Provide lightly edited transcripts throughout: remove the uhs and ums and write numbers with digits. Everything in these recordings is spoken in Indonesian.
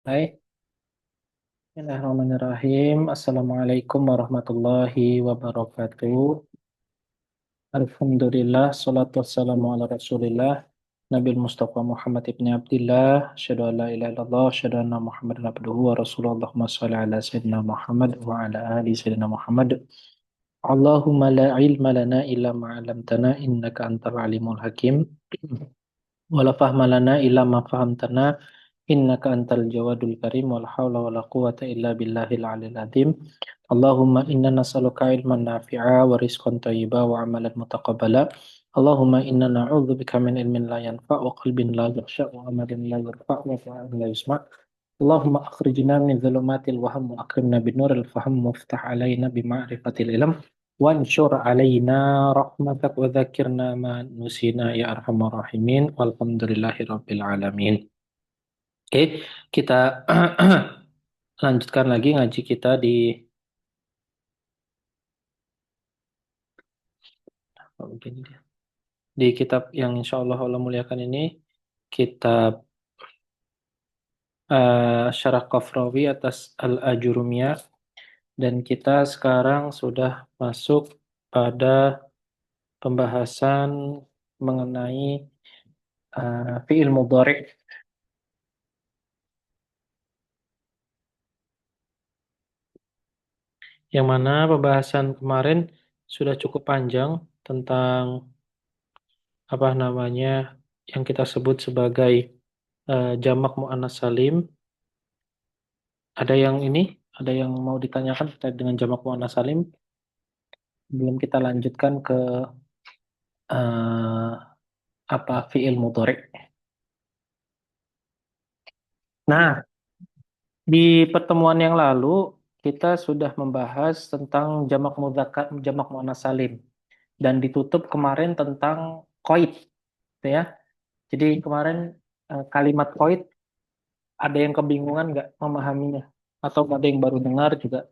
Baik, Bismillahirrahmanirrahim. Assalamualaikum warahmatullahi wabarakatuh. Alhamdulillah, salatu wassalamu ala rasulillah, Nabi Mustafa Muhammad ibn Abdillah, asyhadu an la ilaha illallah, asyhadu anna Muhammadan abduhu wa rasuluhu, Allahumma shalli ala Sayyidina Muhammad wa ala ali Sayyidina Muhammad. Allahumma la ilma lana illa ma'alamtana innaka antal alimul hakim. Wala fahma lana illa ma fahamtana innaka antal jawadul karim wal haula wala quwata illa billahil alil azim. Allahumma inna nas'aluka ilman nafi'a wa rizqan thayyiba wa amalan mutaqabbala. Allahumma inna na'udzubika min ilmin la yanfa' wa qalbin la yakhsha wa amalin la yarfa' wa du'ain la yusma'. Allahumma akhrijna min dhulumatil waham wa akrimna bin nuril faham waftah alaina bima'rifatil ilm wansyur alaina rahmatak wa dzakirna ma nusina ya arhamar rahimin walhamdulillahi rabbil alamin. Oke, kita lanjutkan lagi ngaji kita di kitab yang insya Allah Allah muliakan ini, kitab Syarah Qafrawi atas Al-Ajurumiyah, dan kita sekarang sudah masuk pada pembahasan mengenai fi'il mudhari', yang mana pembahasan kemarin sudah cukup panjang tentang apa namanya yang kita sebut sebagai jamak muannas salim. Ada yang ini, ada yang mau ditanyakan terkait dengan jamak muannas salim? Belum kita lanjutkan ke eh, apa fi'il mudhari'. Nah, di pertemuan yang lalu kita sudah membahas tentang jamak mudzakkar, jamak muannas salim, dan ditutup kemarin tentang qaid, gitu ya. Jadi kemarin kalimat qaid ada yang kebingungan nggak memahaminya, atau ada yang baru dengar juga,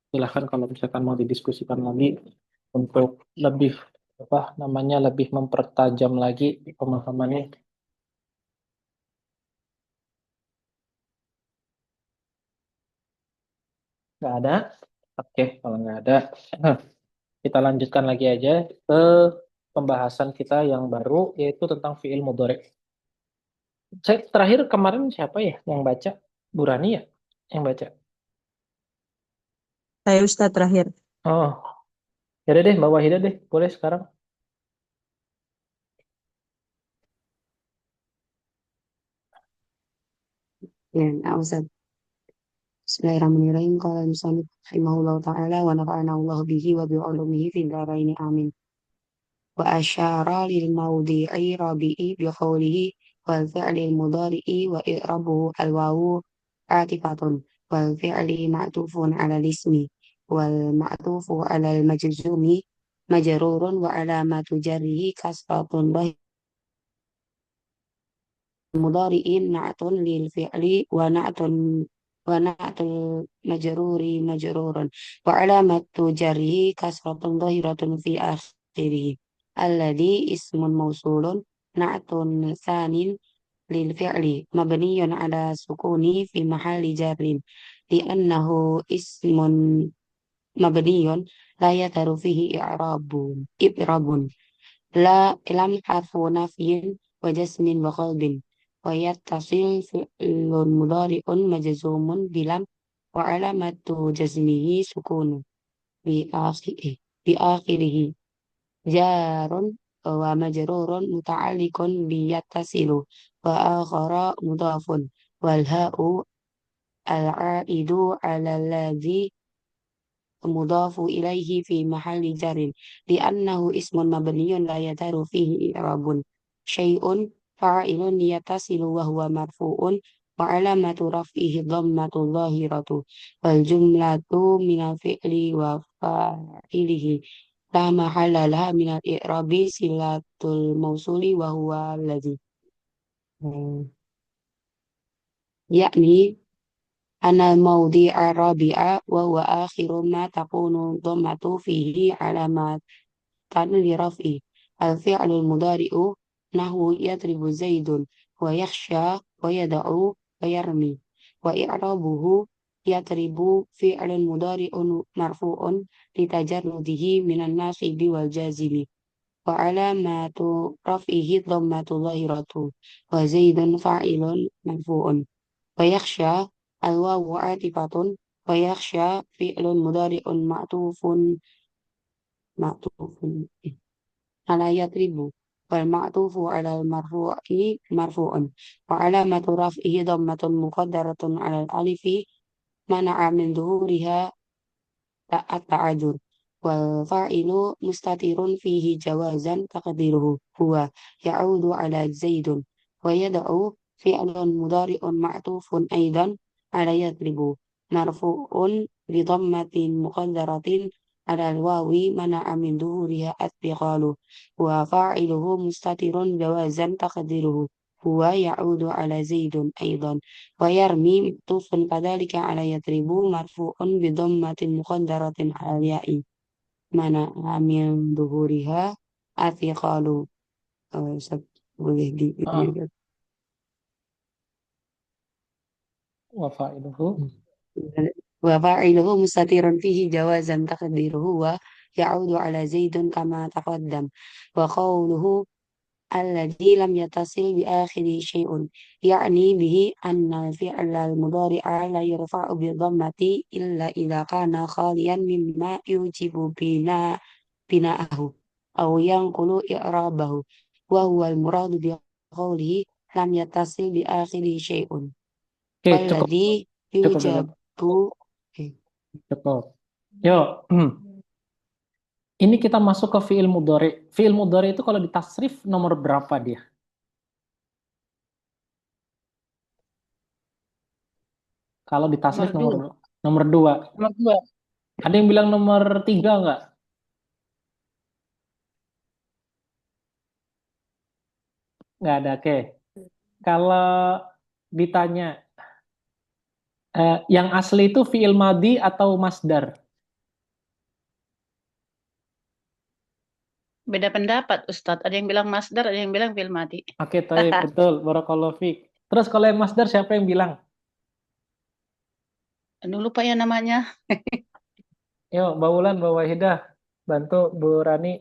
silahkan kalau misalkan mau didiskusikan lagi untuk lebih apa namanya lebih mempertajam lagi pemahamannya. Nggak ada? Oke, kalau nggak ada, kita lanjutkan lagi aja ke pembahasan kita yang baru, yaitu tentang fiil mudhari. Saya terakhir kemarin siapa ya yang baca? Burani ya yang baca. Saya Ustadz terakhir. Oh, ya udah deh, Mbak Wahidah deh, boleh sekarang. Ya, nah, Ustadz. Bismillahirrahmanirrahim. Qala al-musannif rahimahullahu ta'ala wa nafa'ana Allah bihi wa bi'ulumihi fil dharaini amin. Wa asyara lil mawdi'i rabi'i bi qawlihi wal fi'li mudhari'i wa i'rabuhu al-wawu atifatun wal fi'li ma'tufun 'ala al-ismi wal ma'tufu 'ala al-majzumi majrurun wa 'alamatu jarrihi kasratun mudhari'in na'tun lil fi'li wa na'tul majruri majrurun wa alamatu jarrihi kasratun dhahiratun fi akhirih alladhi ismun mausulun na'tun tsanin lil fi'li mabniyun ala sukuni fi mahalli jarrin li'annahu ismun mabniyun la yatharu fihi i'rabun la lam harfu nafyin wa jasmin wa qalbin wa yattasil fi'lun mudhari'un majzumun bilam wa alamatu jazmihi sukunu bi akhirihi jarun wa majrurun muta'alliqun bi yattasilu wa akhara mudhafun wal ha'u al-a'idu 'ala alladhi مضاف إليه في محل جر لأنه اسم مبني لا يظهر فيه إعراب شيء فاعل يتصل وهو مرفوع وعلامة رفعه الضمة الظاهرة والجملة من الفعل وفاعله لا محل لها من الإعراب صلة الموصول وهو الذي يعني أن الموضع الرابع وهو آخر ما تكون الضمة فيه علامة لرفعه الفعل المضارع نحو يضرب زيد ويخشى ويدعو ويرمي wa i'rabuhu yatribu fi'lun mudhari'un marfu'un litajarrudihi minan nasibi wal jazimi wa alamatu raf'ihi dhammatu dhahiratu wa zaidun fa'ilun marfu'un wa yakhsha al-wawu 'atifatun wa yakhsha fi'lun mudhari'un ma'tufun ala yatribu wal ma'tufu ala al marfu'i marfu'un wa alamatu raf'ihi dhammatun muqaddaratun ala al alifi mana'a min dhuhuriha at-ta'adzur wal fa'ilu mustatirun fihi jawazan taqdiruhu huwa ya'udu ala zaidun wa yad'u fi'lun mudhari'un ma'tufun aidan ala yatribu marfu'un bi dhammatin muqaddaratin ala al-wawi mana'a min dhuhuriha at-tiqalu wa fa'iluhu mustatirun jawazan taqdiruhu huwa ya'udu ala zaidun aidan wa yarmi maktufun kadzalika ala yatribu marfu'un bi dhammatin muqaddaratin ala ya'i mana amin duhuriha athiqalu. Boleh di Ah, wa fa'iluhu. wa fa'iluhu mustatirun fihi jawazan taqdiruhu wa ya'udu ala zaidun kama taqaddam wa qawluhu الذي لم يتصل بآخره شيء يعني به أن الفعل المضارع لا يرفع بالضمة إلا إذا كان خاليا مما يوجب بناءه أو ينقل إعرابه وهو المراد بقوله لم يتصل بآخره شيء Oke, cukup, والذي cukup يوجب dulu. Cukup. Yuk, ini kita masuk ke fiil mudhari. Fiil mudhari itu kalau ditasrif nomor berapa dia? Kalau ditasrif Nomor dua. nomor 2. Nomor dua. Ada yang bilang nomor 3 nggak? Nggak ada, oke. Kalau ditanya, yang asli itu fiil madi atau masdar? Beda pendapat, Ustadz. Ada yang bilang masdar, ada yang bilang fi'il madi. Oke, taib, betul. Barakallahu fiik. Terus kalau yang masdar siapa yang bilang? Aduh, lupa ya namanya. Yuk, Mbak Wulan, Mbak Wahidah, bantu Bu Rani.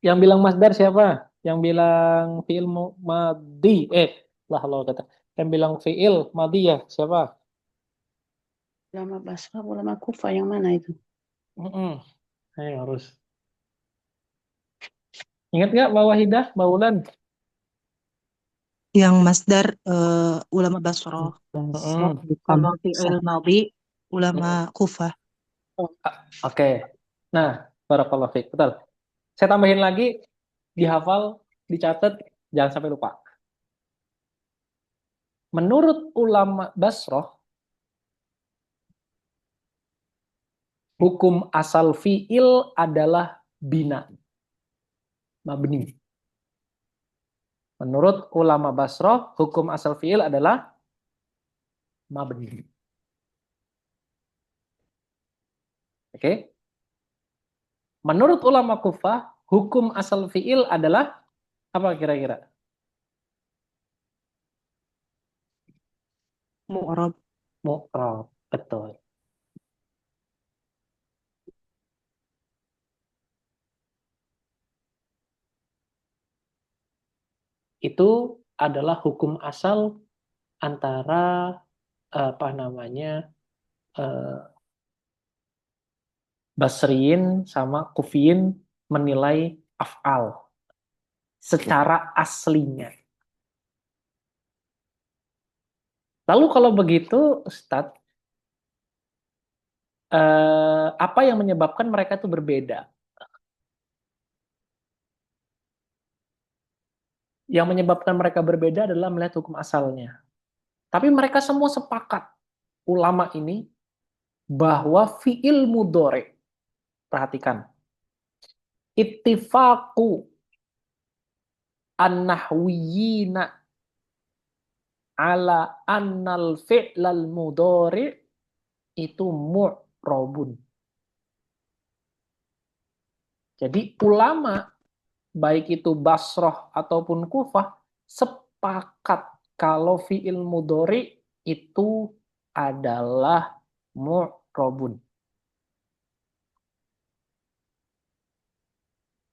Yang bilang masdar siapa? Yang bilang fiil madi. Lah Allah kata. Yang bilang fiil madi ya siapa? Ulama Basra, ulama Kufa, yang mana itu? Ayo harus. Ingat nggak Mbak Wahidah, Mbak Wulan? Yang masdar ulama Basroh. Mm-mm. Kalau fi'il madhi ulama Kufah. Oke. Nah, barakallahu fiik. Betul. Saya tambahin lagi, dihafal, dicatat, jangan sampai lupa. Menurut ulama Basroh, hukum asal fiil adalah bina, mabni. Menurut ulama Basroh, hukum asal fiil adalah mabni. Oke? Menurut ulama Kufah, hukum asal fiil adalah apa kira-kira? Mu'rab. Mu'rab. Betul. Itu adalah hukum asal antara apa namanya Basriyin sama Kufiyin menilai af'al secara aslinya. Lalu kalau begitu, Ustadz, apa yang menyebabkan mereka itu berbeda? Yang menyebabkan mereka berbeda adalah melihat hukum asalnya. Tapi mereka semua sepakat, ulama ini, bahwa fi'il mudhari, perhatikan, ittifaqu an-nahwiyina ala annal fi'lal mudhari itu mu'rabun. Jadi ulama, baik itu Basroh ataupun Kufah, sepakat kalau fi'il mudhari itu adalah mu'rabun.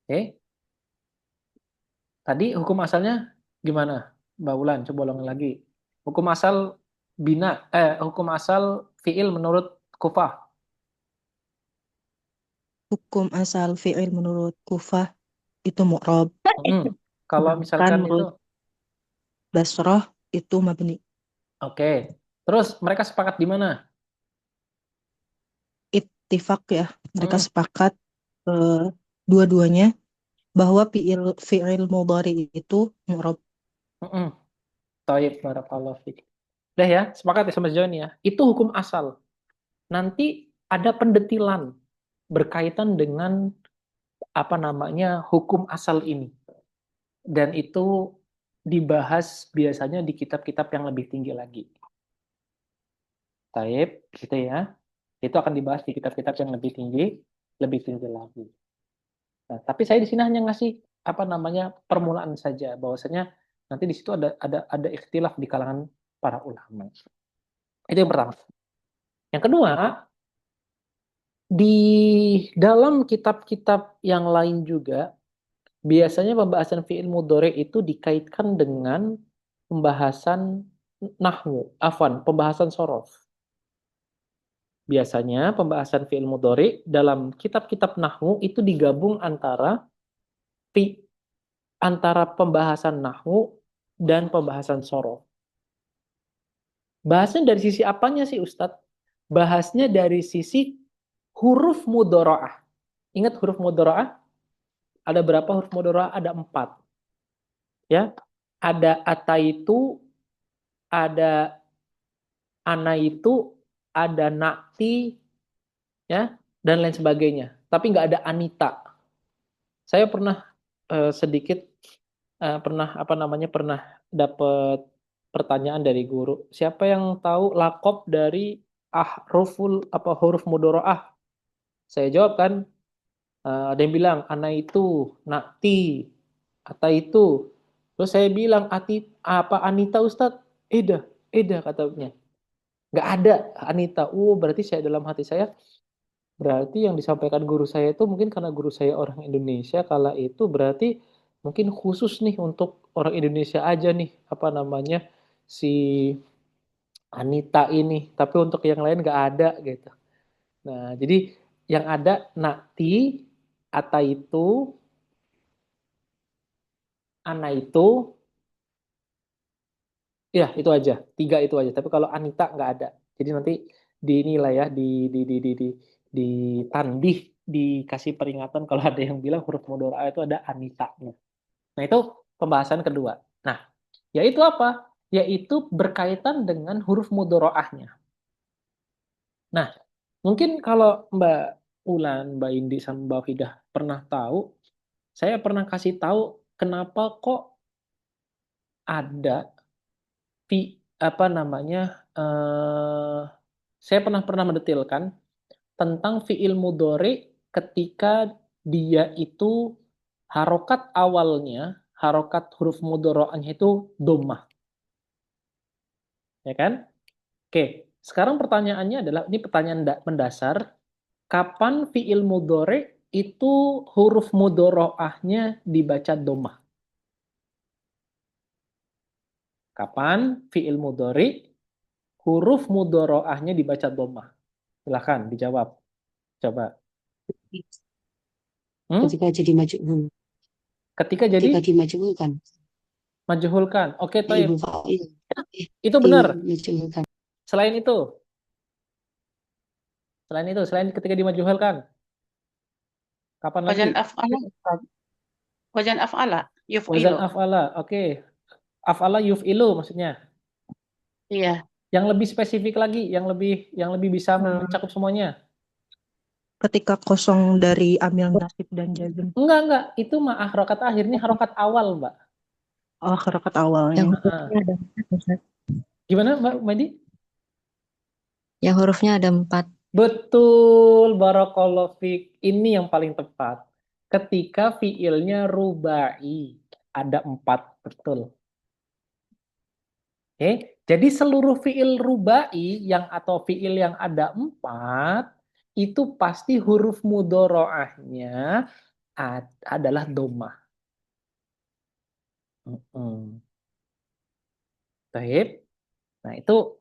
Oke. Tadi hukum asalnya gimana? Mbak Ulan, coba ulangi lagi. Hukum asal hukum asal fi'il menurut Kufah. Hukum asal fi'il menurut Kufah itu mu'rab. Kalau Sedangkan misalkan itu, menurut Basrah itu mabni. oke. Terus mereka sepakat di mana? Ittifaq ya. Mereka Mm-mm. sepakat dua-duanya bahwa fi'il mudhari itu mu'rab. Mm-mm. Taib, barakallahu fiik. Udah ya, sepakat ya sama sejauh ini ya. Itu hukum asal. Nanti ada pendetilan berkaitan dengan apa namanya hukum asal ini. Dan itu dibahas biasanya di kitab-kitab yang lebih tinggi lagi. Taib, gitu ya. Itu akan dibahas di kitab-kitab yang lebih tinggi lagi. Nah, tapi saya di sini hanya ngasih apa namanya permulaan saja, bahwasanya nanti di situ ada ikhtilaf di kalangan para ulama. Itu yang pertama. Yang kedua, di dalam kitab-kitab yang lain juga biasanya pembahasan fi'il mudhari itu dikaitkan dengan pembahasan nahwu, pembahasan sorof. Biasanya pembahasan fi'il mudhari dalam kitab-kitab nahwu itu digabung antara pembahasan nahwu dan pembahasan sorof. Bahasnya dari sisi apanya sih Ustadz? Bahasnya dari sisi huruf mudharaah. Ingat huruf mudharaah? Ada berapa huruf mudharaah? Ada 4. Ya, ada ataitu, ada anaitu, ada nakti, ya, dan lain sebagainya. Tapi nggak ada anita. Saya pernah sedikit pernah dapat pertanyaan dari guru. Siapa yang tahu lakop dari huruf mudharaah? Saya jawab kan, ada yang bilang ana itu, nakti, ata itu. Terus saya bilang Anita Ustadz? Eda katanya. Nggak ada Anita. Berarti saya dalam hati saya, berarti yang disampaikan guru saya itu mungkin karena guru saya orang Indonesia kala itu berarti mungkin khusus nih untuk orang Indonesia aja nih apa namanya si Anita ini. Tapi untuk yang lain nggak ada gitu. Nah jadi yang ada Nakti, Ata itu, Ana itu, ya itu aja, 3 itu aja. Tapi kalau Anita nggak ada. Jadi nanti dinilai ya, ditandih, dikasih peringatan kalau ada yang bilang huruf mudharaah itu ada Anitanya. Nah itu pembahasan kedua. Nah, yaitu apa? Yaitu berkaitan dengan huruf mudharaahnya. Nah, mungkin kalau Mbak Ulan, Mbak Indi, sama Mbak Fidah pernah tahu, saya pernah kasih tahu kenapa kok ada apa namanya saya pernah mendetilkan tentang fiil mudhari ketika dia itu harokat awalnya, harokat huruf mudhari'nya itu dhammah, ya kan? Oke, sekarang pertanyaannya adalah ini pertanyaan mendasar, kapan fiil mudhari itu huruf mudhari'ahnya dibaca dhammah? Kapan fiil mudhari huruf mudhari'ahnya dibaca dhammah? Silahkan dijawab. Coba. Ketika jadi majhul. Ketika jadi Ketika dimajhulkan. majhulkan. Oke, Ibu Taib. fa'il. Itu benar. Dimajhulkan. Selain itu, selain ketika dimajhulkan. Kapan lagi? Wajan af'ala, Ustaz. Wajan af'ala, Wazan yuf'ilu. af'ala. Oke. Af'ala yuf'ilu maksudnya. Iya. Yang lebih spesifik lagi, yang lebih bisa mencakup semuanya. Ketika kosong dari amil nasib dan jazm. Enggak. Itu mah harokat akhir. Ini harokat awal, Mbak. Oh, harokat awalnya. Yang hurufnya ada 4, Ustaz. Gimana, Mbak Madi? Yang hurufnya ada 4. Betul, barakallahu fiik. Ini yang paling tepat. Ketika fiilnya rubai, ada 4, betul. Oke, jadi seluruh fiil rubai atau fiil yang ada 4 itu pasti huruf mudhoro'ahnya adalah domah. Mm-mm. Baik. Nah, itu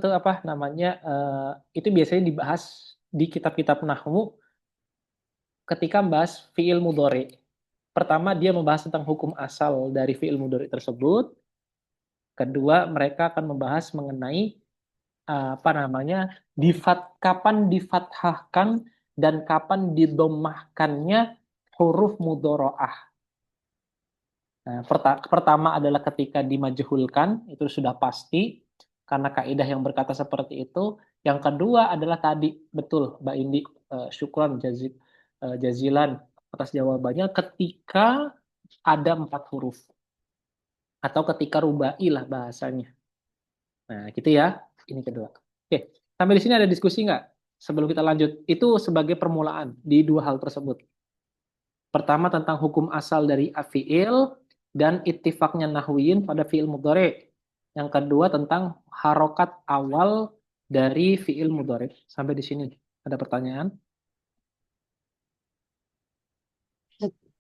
apa namanya? Itu biasanya dibahas di kitab-kitab nahwu ketika membahas fiil mudhari. Pertama, dia membahas tentang hukum asal dari fiil mudhari tersebut. Kedua, mereka akan membahas mengenai apa namanya? Kapan difathahkan dan kapan didomahkannya huruf mudhoro'ah. Nah, pertama adalah ketika dimajhulkan, itu sudah pasti karena kaidah yang berkata seperti itu. Yang kedua adalah tadi betul Mbak Indi, syukran jazilan atas jawabannya, ketika ada 4 huruf atau ketika rubai lah bahasanya. Nah, gitu ya. Ini kedua. Oke, sampai di sini ada diskusi nggak? Sebelum kita lanjut, itu sebagai permulaan di dua hal tersebut. Pertama tentang hukum asal dari fi'il dan ittifaknya nahwiyin pada fi'il mudhari. Yang kedua tentang harokat awal dari fi'il mudhari. Sampai di sini ada pertanyaan?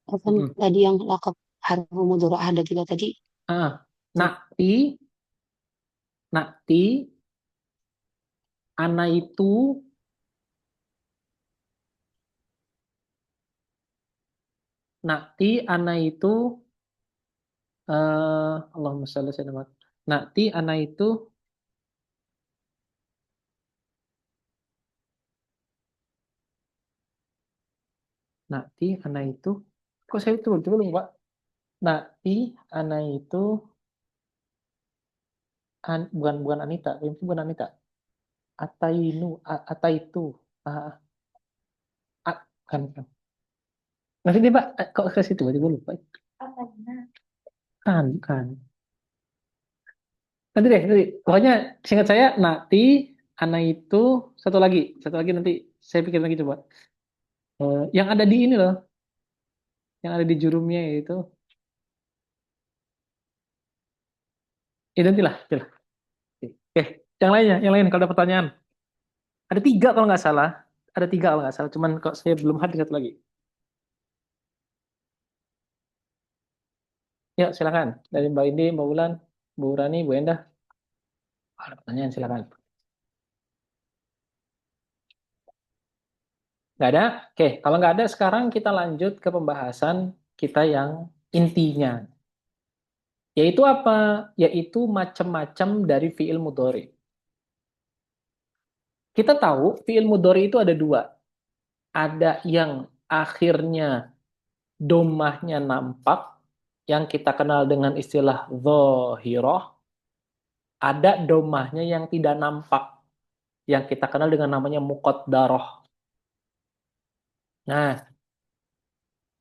Apa tadi yang lakab harfu mudhora'ah ada kita tadi? Nakti, nakti, ana itu, nakti, ana itu, Allahumma shalli ala sayyidina Muhammad. Nakti, ana itu, nakti, ana itu, kok saya itu coba lupa. Nakti, ana itu, bukan Anita, itu bukan Anita. Ataitu, ah, kan, kan. Nanti deh Pak, kok ke situ tiba-tiba lupa. Kan. Nanti. Pokoknya singkat saya, nanti, ana itu, satu lagi nanti saya pikir lagi coba. Yang ada di ini loh, yang ada di jurumnya itu, nantilah. Oke, yang lain kalau ada pertanyaan. Ada 3 kalau nggak salah. Cuman kok saya belum hadir satu lagi. Ya, silakan. Dari Mbak Indi, Mbak Wulan, Bu Rani, Bu Endah. Ada pertanyaan, silakan. Nggak ada? Oke, kalau nggak ada sekarang kita lanjut ke pembahasan kita yang intinya. Yaitu apa? Yaitu macam-macam dari fiil mudhari. Kita tahu fiil mudhari itu ada 2. Ada yang akhirnya domahnya nampak, yang kita kenal dengan istilah dhohiroh. Ada domahnya yang tidak nampak, yang kita kenal dengan namanya muqaddarah. Nah,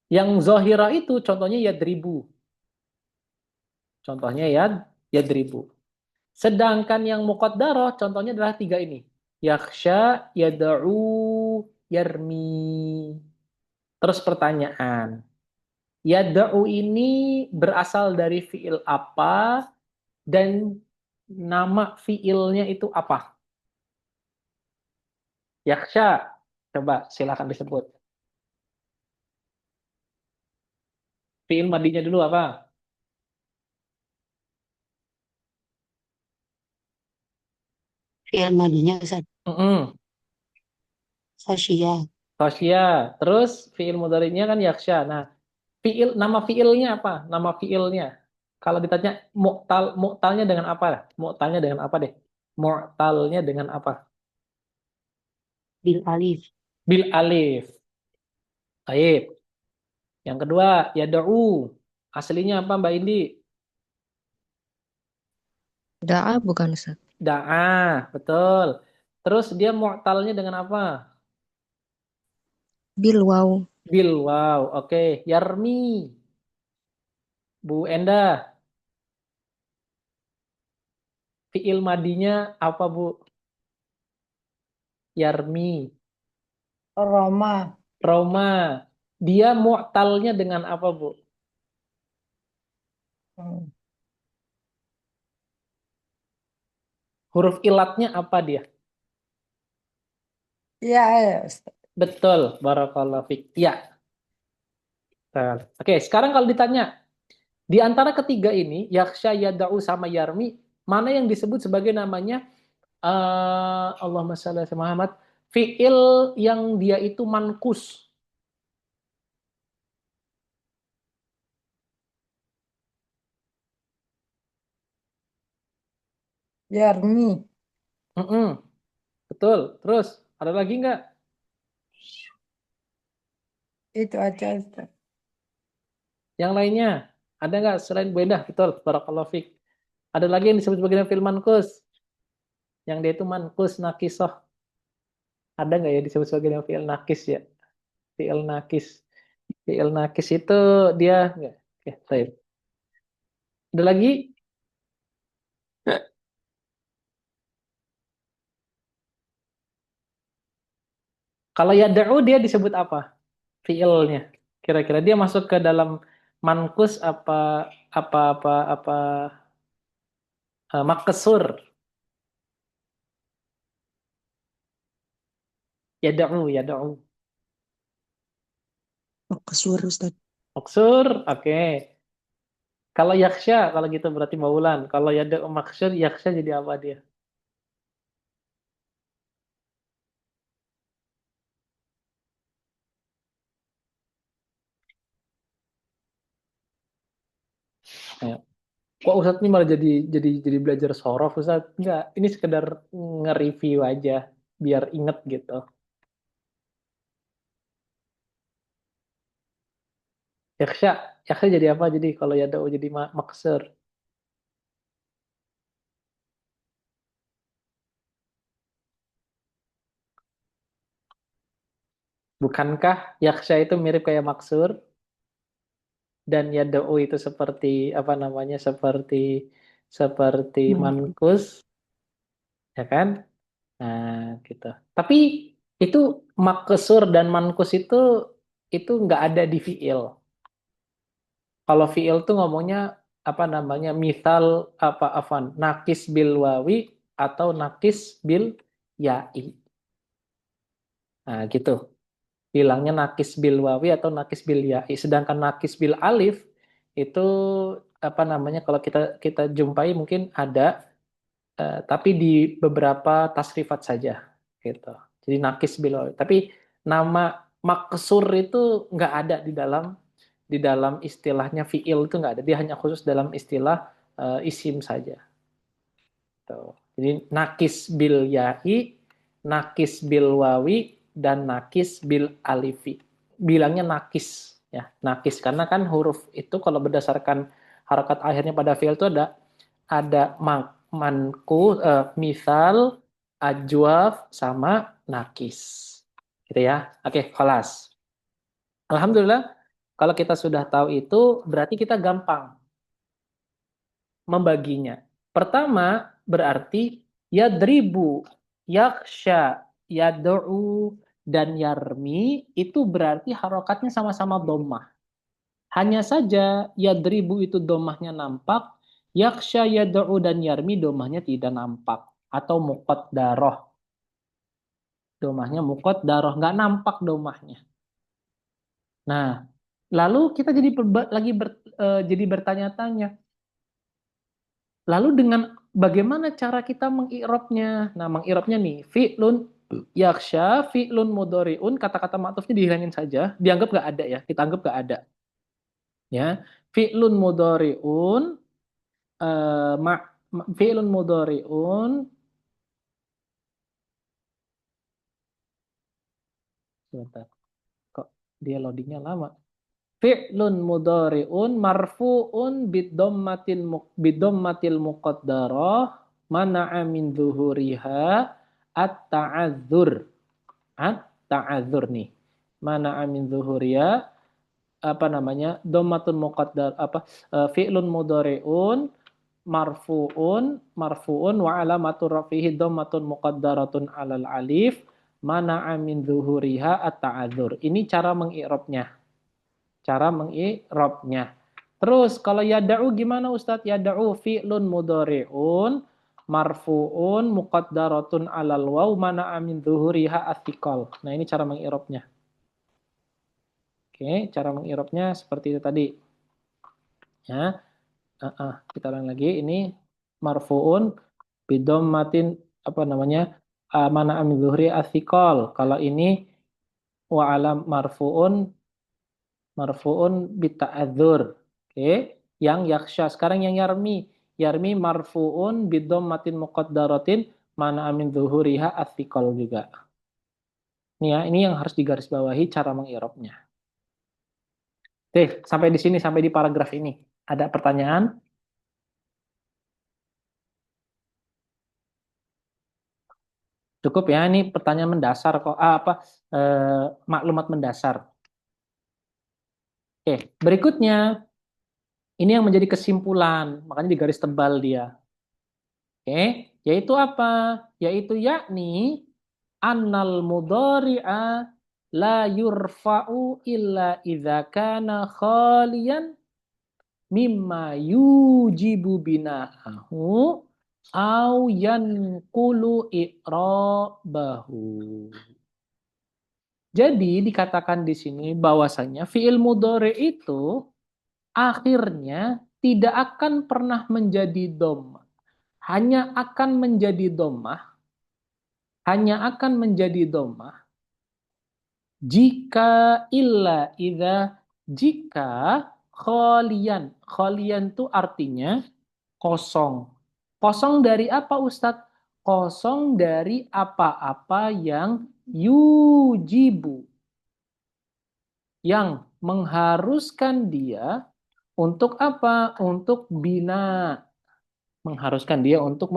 yang zohira itu contohnya yadribu. Contohnya yadribu. Sedangkan yang muqaddarah contohnya adalah 3 ini. Yakhsha, yad'u, yarmi. Terus pertanyaan. Yad'u ini berasal dari fiil apa dan nama fiilnya itu apa? Yakhsha. Coba silakan disebut. Fiil madinya dulu apa? Fi'il madinya Ustaz. Khasyiyah. Khosya. Terus fiil mudhari'nya kan yakhsha. Nah, nama fiilnya apa? Nama fiilnya. Kalau ditanya mu'talnya dengan apa? Mu'talnya dengan apa deh? Mu'talnya dengan apa? Bil alif. Bil alif. Baik. Yang kedua, yad'u. Aslinya apa Mbak Indi? Da'a bukan Ustaz. Da'ah, betul. Terus dia mu'talnya dengan apa? Bil waw. Bil waw. Oke. Yarmi. Bu Endah. Fiil madinya apa Bu? Yarmi. Roma. Roma. Dia mu'talnya dengan apa, Bu? Huruf ilatnya apa dia? Ya, ya, Ustaz. Betul, barakallahu fik. Ya. Betul. Oke, sekarang kalau ditanya, di antara ketiga ini, yakhsha, yada'u, sama yarmi, mana yang disebut sebagai namanya Allahumma shalli ala Muhammad, fiil yang dia itu mankus. Yarmi. Mm-mm, betul. Terus, ada lagi nggak? Itu aja, Ustaz. Yang lainnya? Ada nggak selain Bu Endah? Betul, barakallahu fik. Ada lagi yang disebut sebagai fiil mankus. Yang dia itu mankus, nakisoh. Ada nggak ya disebut sebagai fiil nakis ya? Fiil nakis. Fiil nakis itu dia nggak? Oke, baik. Ada lagi? Kalau yada'u dia disebut apa? Fiilnya. Kira-kira dia masuk ke dalam mankus apa makesur. Yada'u. Makasur Ustaz. Maksur, oke. Kalau yaksha, kalau gitu berarti maulan. Kalau yada'u maksur, yaksha jadi apa dia? Ya. Kok Ustadz ini malah jadi belajar sorof Ustadz? Enggak, ini sekedar nge-review aja biar inget gitu. Yaksha, yaksha jadi apa? Jadi kalau yada'u jadi maksur. Bukankah yaksha itu mirip kayak maksur dan yada'u itu seperti apa namanya? Seperti Mankus. mankus, ya kan? Nah, gitu. Tapi itu maksur dan mankus itu nggak ada di fiil. Kalau fiil tuh ngomongnya apa namanya? Misal apa afan? Nakis bil wawi atau nakis bil ya'i. Nah, gitu. Bilangnya nakis bil wawi atau nakis bil ya'i. Sedangkan nakis bil alif itu apa namanya? Kalau kita kita jumpai mungkin ada, tapi di beberapa tasrifat saja, gitu. Jadi nakis bil wawi. Tapi nama maksur itu nggak ada di dalam istilahnya fiil itu nggak ada. Dia hanya khusus dalam istilah isim saja. Tuh. Jadi nakis bil ya'i, nakis bil wawi, dan nakis bil alifi. Bilangnya nakis, ya nakis karena kan huruf itu kalau berdasarkan harakat akhirnya pada fiil itu ada manku, misal, ajwaf, sama nakis. Gitu ya. Oke, kelas. Alhamdulillah, kalau kita sudah tahu itu, berarti kita gampang membaginya. Pertama, berarti yadribu, yaksha, yad'u, dan yarmi, itu berarti harokatnya sama-sama dhammah. Hanya saja, yadribu itu dhammahnya nampak, yaksha, yad'u, dan yarmi dhammahnya tidak nampak. Atau muqaddarah. Dhammahnya muqaddarah, nggak nampak dhammahnya. Nah, lalu kita jadi bertanya-tanya. Lalu dengan bagaimana cara kita mengi'rabnya? Nah, mengi'rabnya nih, fi'lun yaksha, fi'lun mudhari'un, kata-kata ma'tufnya dihilangin saja, dianggap nggak ada ya, kita anggap nggak ada. Ya, fi'lun mudhari'un, fi'lun mudhari'un, sebentar, kok dia loadingnya lama. Fi'lun mudhari'un marfu'un bidhammatil muqaddarah mana'a min zuhuriha at-ta'adzur. At-ta'adzur nih. Mana'a min zuhuriha apa namanya? Dhammatun muqaddar apa fi'lun mudhari'un marfu'un wa alamatu rafihi dhammatun muqaddaratun 'alal alif mana'a min zuhuriha at-ta'adzur. Ini cara mengi'rabnya. Cara mengi'rabnya. Terus kalau yada'u gimana Ustadz? Yada'u fi'lun mudhari'un marfu'un muqaddaratun alal waw mana amin zuhuriha athiqal. Nah, ini cara mengirobnya. Oke, cara mengirobnya seperti itu tadi. Ya. Kita ulang lagi. Ini marfu'un bidommatin apa namanya? Mana amin zuhri athiqal. Kalau ini wa alam marfu'un bita'adzur. Oke, yang yaksha. Sekarang yang yarmi. Yarmi marfu'un bidommatin muqaddaratin mana amin zuhuriha athiqal juga. Ini ya, ini yang harus digarisbawahi cara mengirobnya. Oke, sampai di sini, sampai di paragraf ini. Ada pertanyaan? Cukup ya, ini pertanyaan mendasar kok. Maklumat mendasar. Oke, berikutnya ini yang menjadi kesimpulan, makanya di garis tebal dia. Oke, yaitu apa? Yaitu yakni annal mudhari'a la yurfa'u illa idza kana khaliyan mimma yujibu bina'ahu au yanqulu i'rabahu. Jadi dikatakan di sini bahwasanya fi'il mudhari itu akhirnya tidak akan pernah menjadi dhammah. Hanya akan menjadi dhammah jika khalian. Khalian itu artinya kosong. Kosong dari apa, Ustadz? Kosong dari apa-apa yang yujibu, yang mengharuskan dia untuk apa? Untuk bina. Mengharuskan dia untuk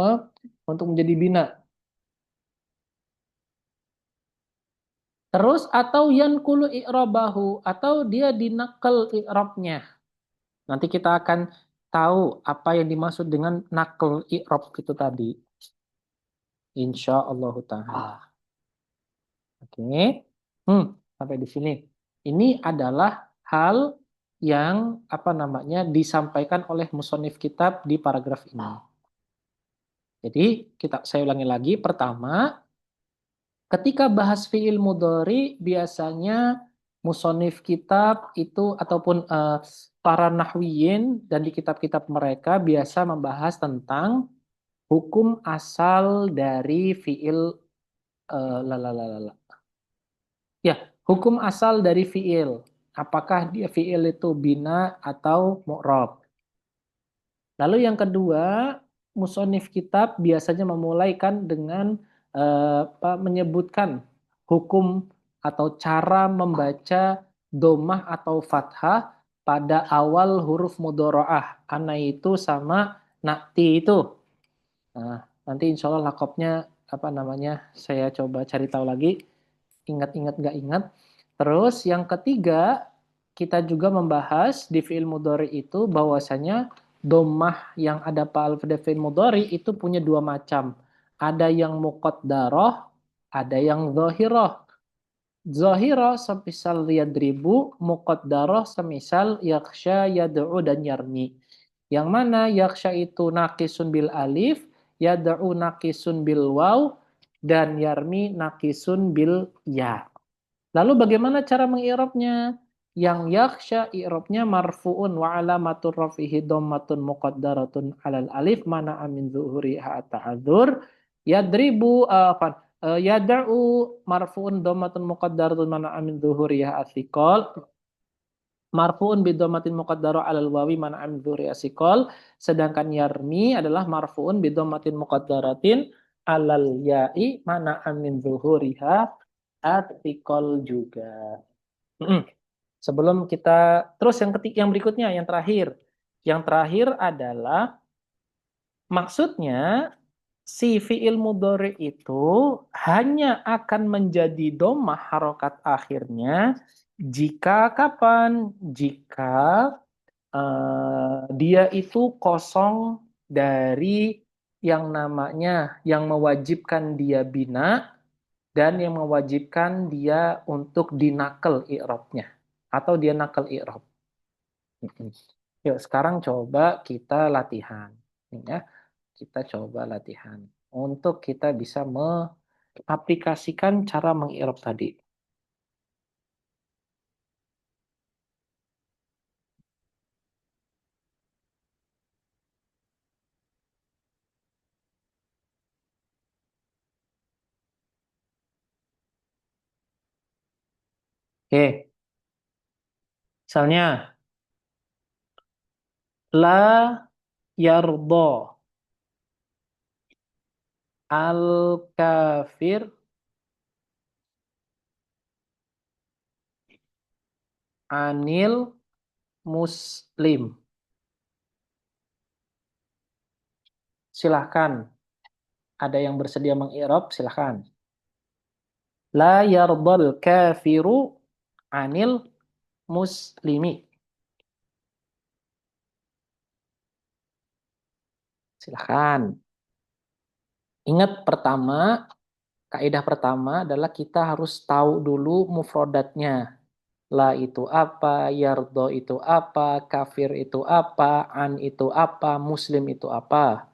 menjadi bina. Terus atau yanqulu i'rabahu, atau dia dinakal i'rabnya. Nanti kita akan tahu apa yang dimaksud dengan nakal i'rab itu tadi. Insyaallah ta'ala. Oke. Sampai di sini. Ini adalah hal yang disampaikan oleh musonif kitab di paragraf ini. Jadi saya ulangi lagi. Pertama, ketika bahas fi'il mudhari biasanya musonif kitab itu ataupun para nahwiyin dan di kitab-kitab mereka biasa membahas tentang hukum asal dari fi'il hukum asal dari fi'il. Apakah dia fi'il itu bina atau mu'rab. Lalu yang kedua, musonif kitab biasanya memulaikan dengan menyebutkan hukum atau cara membaca domah atau fathah pada awal huruf mudhoro'ah. Ana itu sama nakti itu. Nah, nanti insya Allah lakopnya saya coba cari tahu lagi. Ingat-ingat nggak ingat. Terus yang ketiga, kita juga membahas di fi'il mudhari itu bahwasanya domah yang ada pada fi'il mudhari itu punya dua macam. Ada yang muqaddarah, ada yang zahirah. Zahirah semisal yadribu, muqaddarah semisal yakhsha, yad'u, dan yarmi. Yang mana yakhsha itu naqisun bil alif, yad'u naqisun bil waw, dan yarmi naqisun bil ya. Lalu bagaimana cara mengirobnya? Yang yakhsha i'rabnya marfu'un wa alamatur rafihi dhammatun muqaddaratun alal alif mana amin zuhuriha ta'adzur. Yadribu yad'u marfu'un dhammatun muqaddaratun mana amin zuhuriha athiqal. Marfu'un bidhammatin muqaddarah alal wawi mana amin zuhuriha athiqal. Sedangkan yarmi adalah marfu'un bidhammatin muqaddaratin alal ya'i mana amin zuhuriha athiqal juga. Sebelum kita terus yang berikutnya, yang terakhir. Yang terakhir adalah maksudnya si fi'il mudhari itu hanya akan menjadi dhammah harokat akhirnya jika kapan? Jika dia itu kosong dari yang namanya yang mewajibkan dia bina dan yang mewajibkan dia untuk dinakal i'rabnya atau dia nakal i'rab. Yuk sekarang coba kita latihan. Ya. kita coba latihan untuk kita bisa mengaplikasikan cara mengi'rab tadi. Oke, misalnya la yardo al kafir anil muslim. Silahkan. Ada yang bersedia mengi'rab, silahkan. La yardal kafiru anil muslimi. Silahkan. Ingat pertama, kaidah pertama adalah kita harus tahu dulu mufrodatnya. La itu apa, yardo itu apa, kafir itu apa, an itu apa, muslim itu apa.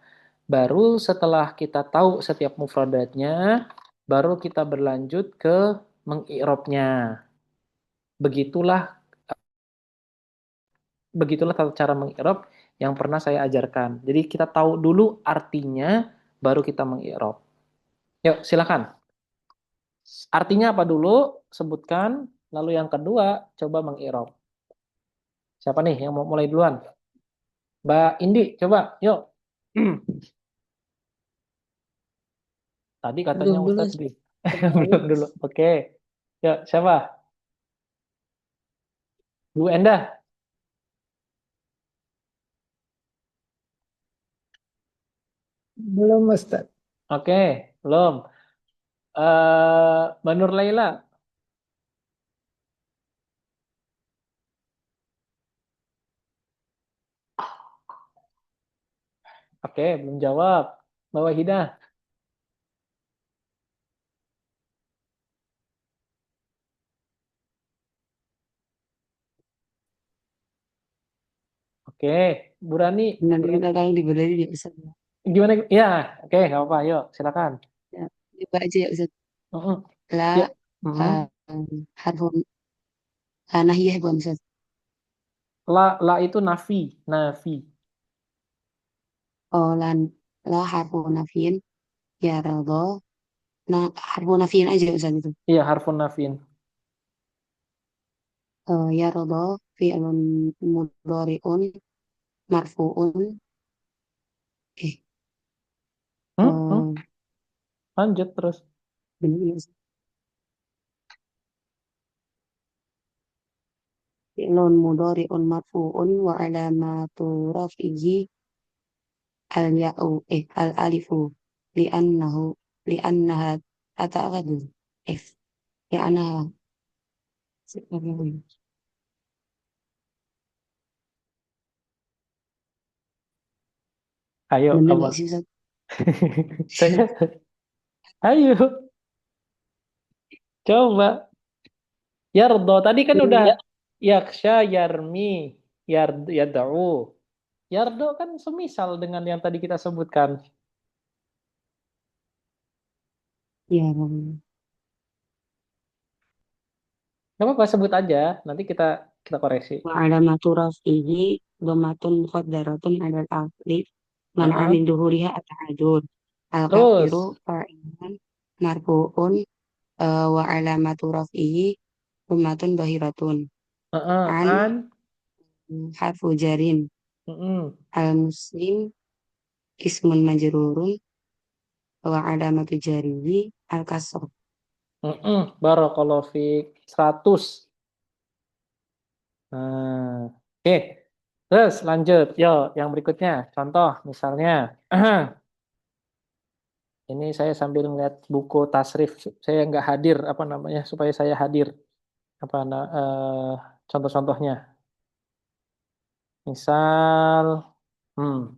Baru setelah kita tahu setiap mufradatnya, baru kita berlanjut ke mengi'rabnya. Begitulah begitulah tata cara mengi'rab yang pernah saya ajarkan. Jadi kita tahu dulu artinya, baru kita mengi'rab. Yuk, silakan. Artinya apa dulu? Sebutkan. Lalu yang kedua, coba mengi'rab. Siapa nih yang mau mulai duluan? Mbak Indi, coba. Yuk. Tadi katanya Belum dulu, Ustadz di. Belum dulu. Oke. Yuk, siapa? Bu Endah. Belum, Ustadz. Oke, belum. Mbak Nur Laila. Oke, belum jawab. Mbak Wahidah. Oke, Bu Rani. benar-benar kalau dibeli dia Ustaz. Gimana? Ya, oke, nggak apa-apa. Yuk, silakan. Ya, coba aja ya Ustaz. Mm-mm. Ya. La Mm-mm. harfun nahiyah bukan Ustaz. La itu nafi, nafi. Oh, la harfun nafiin ya radho. Nah, harfun nafiin aja Ustaz itu. Iya, harfun nafin. Ya radho fi'lun mudhari'un marfu'un eh Hmm? eh, Lanjut terus. benar ya Ustaz. Fi'lun mudhari'un marfu'un wa alamatu raf'ihi al ya'u al alifu li'annahu li'annaha ata'adu li'annaha Ayo, bener apa? gak sih Ustaz? Saya, ayo, coba. Yardo, tadi kan udah yaksha, yarmi, yad'u. Yardo kan semisal dengan yang tadi kita sebutkan. Ya, Gak apa-apa, sebut aja. Nanti kita koreksi. wa alamatu raf'ihi dhamatun muqaddaratun 'alal alif man'a Heeh. min duhuriha at-ta'adzur al kafiru Terus, fa'ilun marfu'un wa alamatu raf'ihi dhamatun dhahiratun heeh, an an, harfu jarin heeh, al muslim ismun majrurun wa alamatu jarihi al kasr. heeh. Barakallahu fiik. 100. Nah, oke. Terus lanjut. Yo, yang berikutnya. Contoh, misalnya. Ini saya sambil melihat buku tasrif. Saya nggak hadir, apa namanya, supaya saya hadir. Contoh-contohnya. Misal, hmm,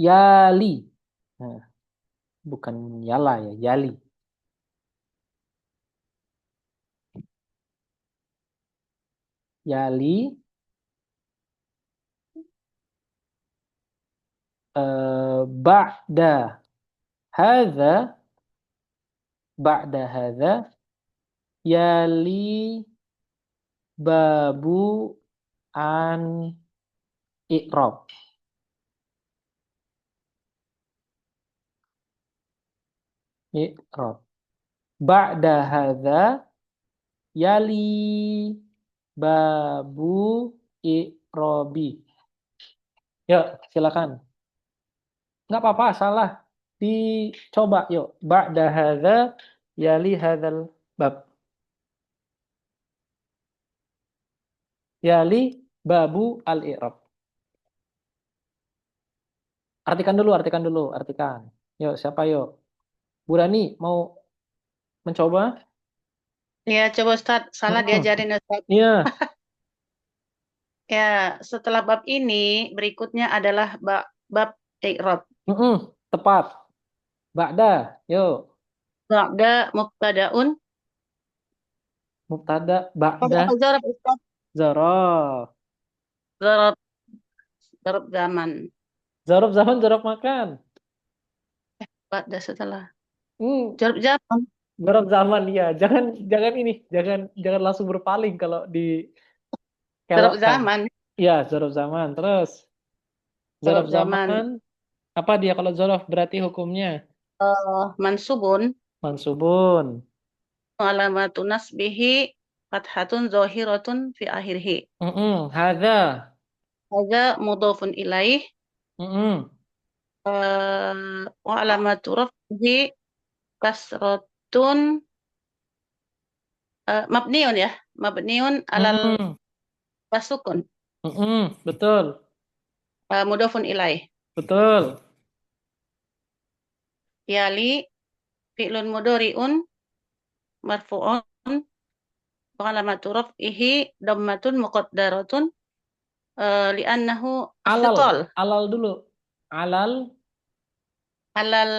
yali. Nah, bukan yala ya, yali. Yali ba'da hadza ba'da hadza yali babu an i'rab. I'rab. Ba'da hadza yali babu i'rabi. Yuk, silakan. Nggak apa-apa, salah. Dicoba, yuk. Ba'da hadza yali hadzal bab. Yali babu al-i'rab. Artikan dulu, artikan. Yuk, siapa yuk? Bu Rani, mau mencoba? Ya, coba Ustaz, salah Mm-mm. diajarin Ustaz. Iya. Ya, setelah bab ini, berikutnya adalah bab i'rab. Mm-mm. Tepat. Ba'da, yuk. Ba'da mubtada'un. Mubtada, Ada ba'da, apa zarab Ustaz? zaraf. Zarab, zarab zaman. Zaraf zaman, zaraf makan. Ba'da setelah. Hmm, Zarab zaman. zaraf zaman, ya. Jangan ini, jangan langsung berpaling kalau Zarab dikelokkan. zaman. Ya, zaraf zaman. Terus, zaraf Zarab zaman. zaman, apa dia kalau zaraf berarti hukumnya? Mansubun. Mansubun. Alamatu nasbihi fathatun zahiratun fi akhirih. Hadza. Hadza mudhafun ilaih. Mm-mm. Wa alamatu raf'ihi kasratun mabniun ya. Mabniun alal Mm-mm. wasukun. Betul. Mudhafun ilaih. Betul. Yali fi'lun mudhari'un marfu'un wa alamatu raf'ihi dhammatun muqaddaratun li'annahu Alal. thiqal Alal dulu. Alal. alal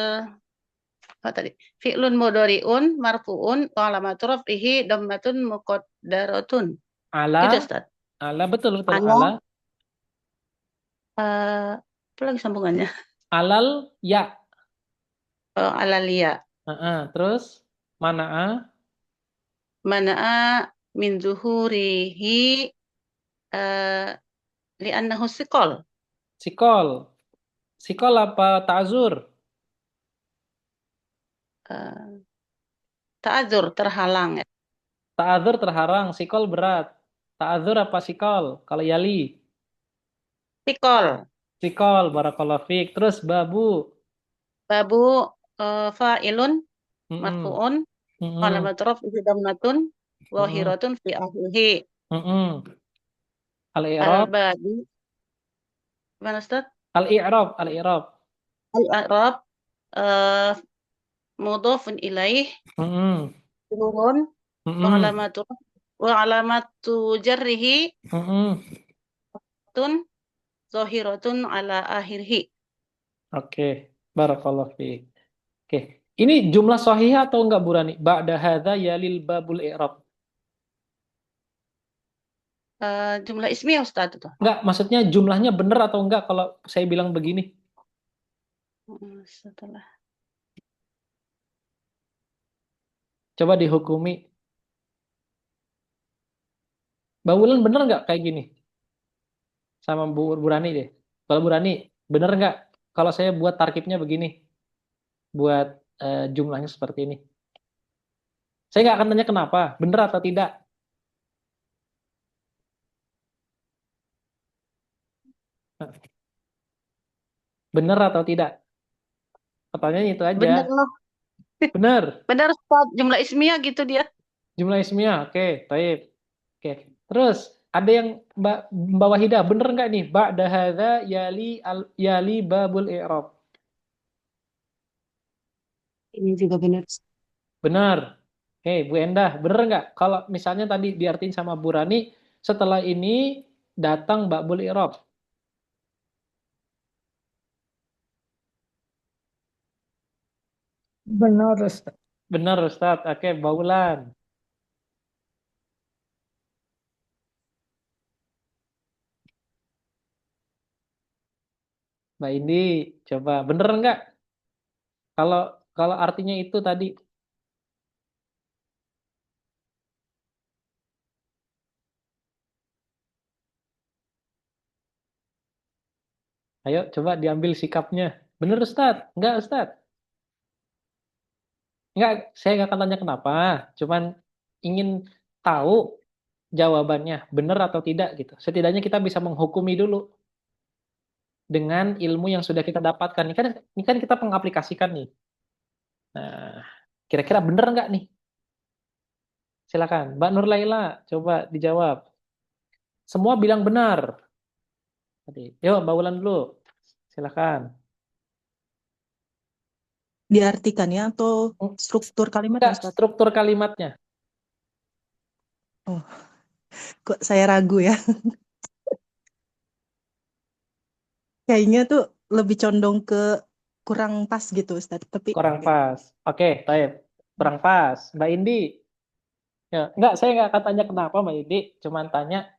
apa tadi? Fi'lun mudhari'un marfu'un wa alamatu raf'ihi dhammatun muqaddaratun. Ala. Gitu Ustaz. Ala. Betul. Ala Ala. apa lagi sambungannya? Alal. Ya. Alalia. Terus. Mana'a. Mana'a min zuhurihi uh, li'annahu thiqal. Sikol. Sikol apa ta'zur? Uh, Ta'adzur terhalang ya. Ta'zur terharang. Sikol berat. Ta'zur apa sikol? Kalau yali. Thiqal. Sikol. Barakallahu fiik. Terus babu. Babu fa'ilun Mm-mm. marfu'un Mm-mm. alamat raf'ihi dhammatun Mm-mm. zahiratun fi akhirih. Mm-mm. Al-i'rab. Al-badi mana Ustaz? Al-i'rab. Al-i'rab. Al-i'rab uh, mudhafun ilaih Mm-mm. turun wa Mm-mm. alamatu jarrihi Mm-mm. tun zahiratun ala akhirih. Oke. Barakallahu fiik. Oke. Ini jumlah sahih atau enggak Bu Rani? Ba'da hadza yalil babul i'rab. Jumlah ismiyah Ustaz itu. Enggak, maksudnya jumlahnya benar atau enggak kalau saya bilang begini? Setelah Coba dihukumi. Mbak Wulan bener nggak kayak gini? Sama Bu Rani deh. Kalau Bu Rani, bener nggak kalau saya buat tarkibnya begini? Buat jumlahnya seperti ini. Saya nggak akan tanya kenapa. Bener atau tidak? Bener atau tidak? Pertanyaannya itu aja. benar loh. Bener. Benar Ustaz, jumlah ismiyah gitu dia. Jumlah ismiyah. Oke, baik. Oke. Terus ada yang Mbak Wahidah, bener nggak nih? Ba'da hadza yali babul i'rab. Ini juga benar. Benar. Oke, Bu Endah, bener nggak? Kalau misalnya tadi diartiin sama Bu Rani, setelah ini datang babul i'rab. Benar, Ustaz. Benar, Ustaz. Oke, Mbak Wulan. Mbak Indi, coba bener nggak? Kalau kalau artinya itu tadi, ayo coba diambil sikapnya. Bener Ustadz? Nggak Ustadz? Nggak, saya nggak akan tanya kenapa. Cuman ingin tahu jawabannya, bener atau tidak gitu. Setidaknya kita bisa menghukumi dulu dengan ilmu yang sudah kita dapatkan. Ini kan kita pengaplikasikan nih. Nah, kira-kira bener nggak nih? Silakan, Mbak Nur Laila, coba dijawab. Semua bilang benar. Tadi, yuk Mbak Wulan dulu. Silakan. Diartikan ya atau struktur kalimatnya, Enggak, Ustaz? struktur kalimatnya. Oh, kok saya ragu ya. Kayaknya tuh lebih condong ke kurang pas gitu, Ustaz. Tapi Kurang pas. Oke, baik. Kurang pas. Mbak Indi. Ya, enggak, saya nggak akan tanya kenapa Mbak Indi. Cuman tanya,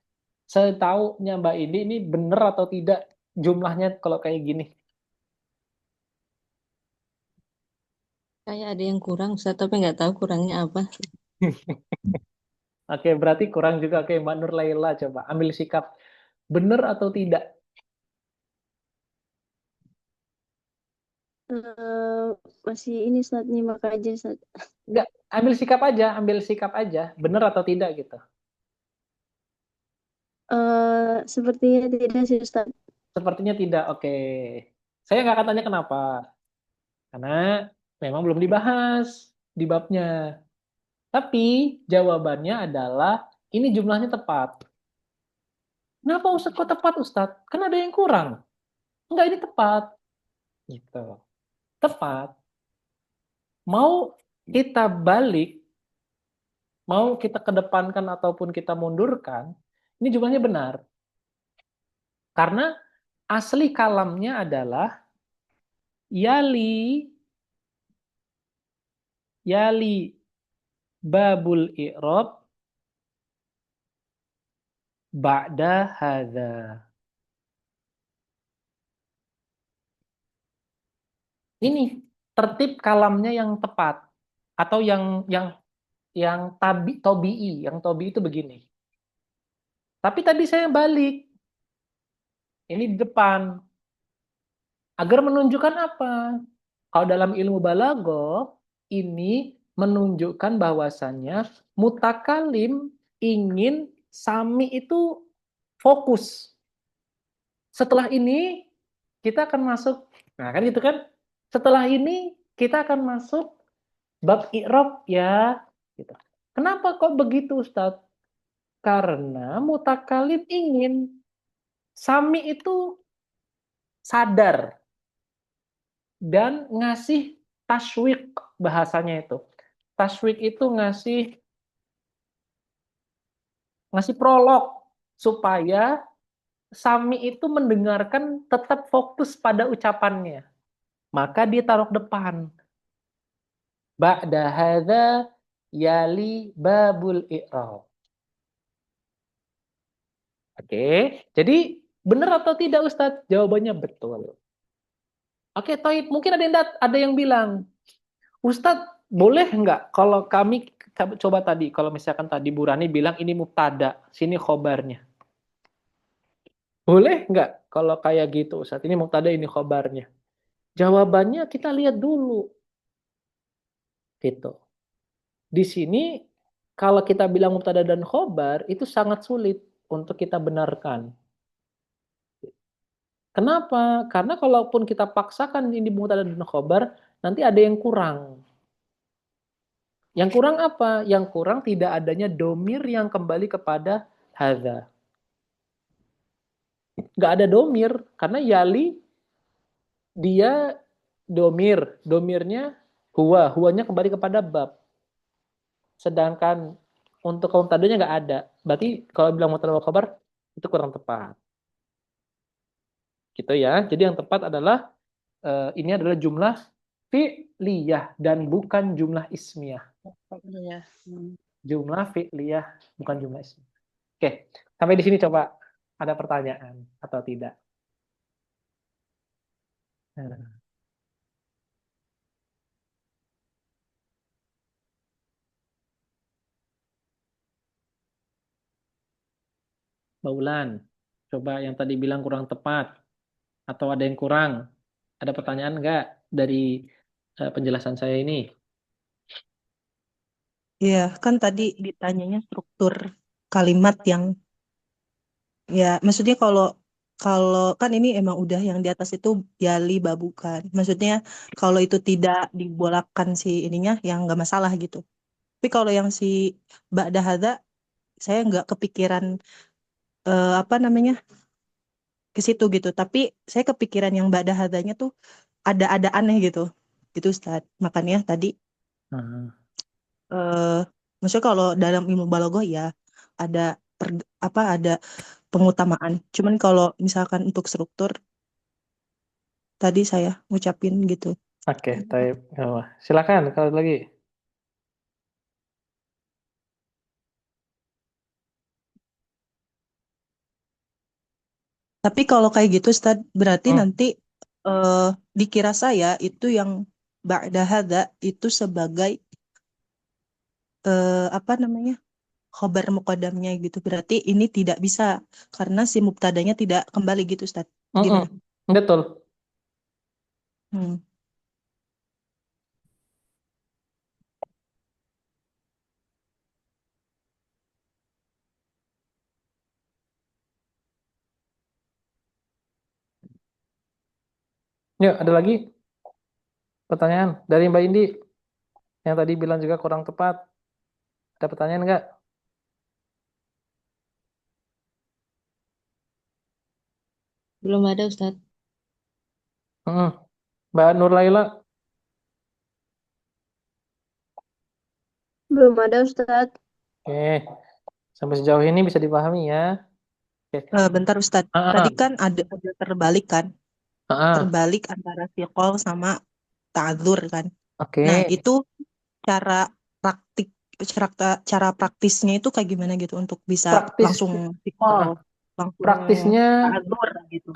setaunya Mbak Indi ini benar atau tidak jumlahnya kalau kayak gini. Kayak ada yang kurang, Ustaz, tapi nggak tahu kurangnya apa. Oke, berarti kurang juga. Oke, Mbak Nur Laila coba ambil sikap. Benar atau tidak? Eh, masih ini saat nyimak aja saat Enggak, ambil sikap aja, ambil sikap aja. Benar atau tidak gitu. sepertinya tidak sih Ustaz. Sepertinya tidak. Oke. Saya nggak akan tanya kenapa. Karena memang belum dibahas di babnya. Tapi jawabannya adalah ini jumlahnya tepat. Kenapa Ustaz kok tepat Ustaz? Kan ada yang kurang. Enggak, ini tepat. Gitu. Tepat. Mau kita balik, mau kita kedepankan ataupun kita mundurkan, ini jumlahnya benar. Karena asli kalamnya adalah yali babul i'rab ba'da hadza. Ini tertib kalamnya yang tepat atau yang tobi itu begini. Tapi tadi saya balik. Ini di depan. Agar menunjukkan apa? Kalau dalam ilmu balaghah ini menunjukkan bahwasannya mutakalim ingin sami itu fokus. Setelah ini kita akan masuk, nah kan gitu kan? Setelah ini kita akan masuk bab i'rab ya, gitu. Kenapa kok begitu Ustadz? Karena mutakalim ingin sami itu sadar dan ngasih tashwik bahasanya itu. Tashwik itu ngasih prolog supaya Sami itu mendengarkan tetap fokus pada ucapannya. Maka dia taruh depan. Ba'da hadza yali babul i'rab. Oke, jadi benar atau tidak Ustadz? Jawabannya betul. Oke, Toib, mungkin ada yang bilang, Ustadz, boleh nggak kalau kami coba tadi, kalau misalkan tadi Burani bilang ini mubtada, sini khobarnya. Boleh nggak kalau kayak gitu Ustadz? Ini mubtada, ini khobarnya. Jawabannya kita lihat dulu. Gitu. Di sini kalau kita bilang mubtada dan khobar itu sangat sulit untuk kita benarkan. Kenapa? Karena kalaupun kita paksakan ini mubtada dan khobar, nanti ada yang kurang. Yang kurang apa? Yang kurang tidak adanya domir yang kembali kepada hadza. Nggak ada domir, karena yali dia domir. Domirnya huwanya kembali kepada bab. Sedangkan untuk kaum tadanya nggak ada. Berarti kalau bilang mubtada khobar itu kurang tepat. Gitu ya. Jadi yang tepat adalah ini adalah jumlah fi'liyah dan bukan jumlah ismiyah. Iya. Jumlah fi'liyah bukan jumlah ismiyah. Oke, sampai di sini coba ada pertanyaan atau tidak? Nah, Mbak Ulan, coba yang tadi bilang kurang tepat atau ada yang kurang. Ada pertanyaan nggak dari penjelasan saya ini? Iya, kan tadi ditanyanya struktur kalimat yang ya maksudnya kalau kalau kan ini emang udah yang di atas itu yali babukan. Maksudnya kalau itu tidak dibolakkan si ininya yang nggak masalah gitu. Tapi kalau yang si ba'da hadza saya nggak kepikiran apa namanya ke situ gitu. Tapi saya kepikiran yang ba'da hadzanya tuh ada aneh gitu. Itu Ustaz. Makanya tadi Nah, eh maksudnya kalau dalam ilmu balaghah ya ada ada pengutamaan. Cuman kalau misalkan untuk struktur tadi saya ngucapin gitu. oke, taib. Oh, silakan kalau ada lagi. Tapi kalau kayak gitu Ustaz berarti Hmm. nanti eh dikira saya itu yang ba'da hadza itu sebagai apa namanya? Khobar muqaddamnya gitu. Berarti ini tidak bisa karena si mubtadanya tidak kembali gitu Ustaz. Mm-mm. Gimana? Betul. Hmm. Yuk, ada lagi pertanyaan dari Mbak Indi yang tadi bilang juga kurang tepat. Ada pertanyaan nggak? Belum ada Ustadz. Mm-mm. Mbak Nur Laila, Belum ada Ustadz. oke. Sampai sejauh ini bisa dipahami ya. Oke. Bentar Ustaz. Ah, ah, Tadi ah. kan ada terbalik kan? Ah, ah. Terbalik antara siqol sama ta'adzur kan. Oke. Nah, itu cara praktik cara praktisnya itu kayak gimana gitu untuk bisa Praktis. langsung Ah, siqol, ah. langsung Praktisnya, ta'adzur gitu.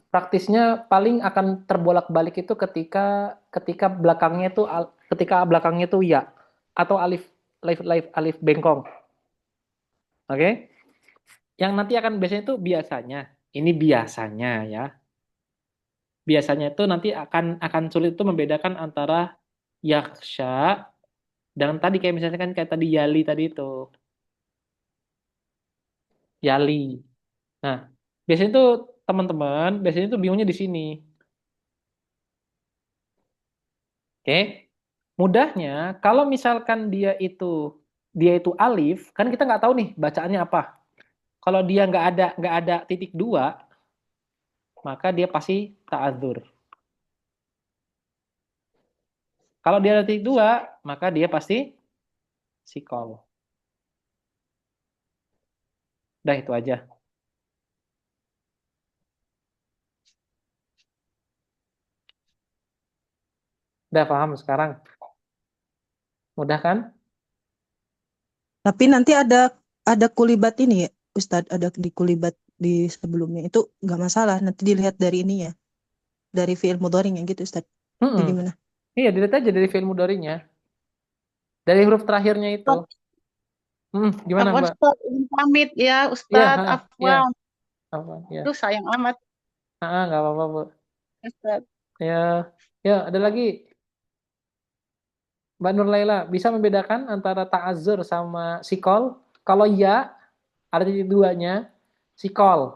praktisnya paling akan terbolak-balik itu ketika belakangnya itu ya atau alif bengkong. Oke? Yang nanti akan biasanya itu biasanya. Ini biasanya ya. Biasanya itu nanti akan sulit itu membedakan antara yaksha dan tadi kayak misalnya kan kayak tadi yali tadi itu. Yali. Nah, biasanya tuh teman-teman, biasanya tuh bingungnya di sini. Oke. Mudahnya kalau misalkan dia itu alif, kan kita nggak tahu nih bacaannya apa. Kalau dia nggak ada titik dua, maka dia pasti ta'adzur. Kalau dia ada titik dua, maka dia pasti sikol. Udah itu aja. Udah paham sekarang? Mudah kan? Tapi nanti ada kulibat ini ya, Ustadz, ada di kulibat di sebelumnya itu nggak masalah. Nanti dilihat dari ini ya, dari fiil mudhari'nya gitu, Ustadz. Mm-mm. Jadi gimana? Iya, dilihat aja dari fi'il mudhari'nya. Dari huruf terakhirnya itu. Gimana, Afwan Mbak? Ustaz, izin pamit ya Iya, Ustaz, iya. Afwan. Iya. Duh sayang amat Nggak apa-apa, Bu. Ustaz. Ya, ya, ada lagi. Mbak Nur Laila, bisa membedakan antara ta'azur sama sikol? Kalau ya, ada titik duanya, sikol.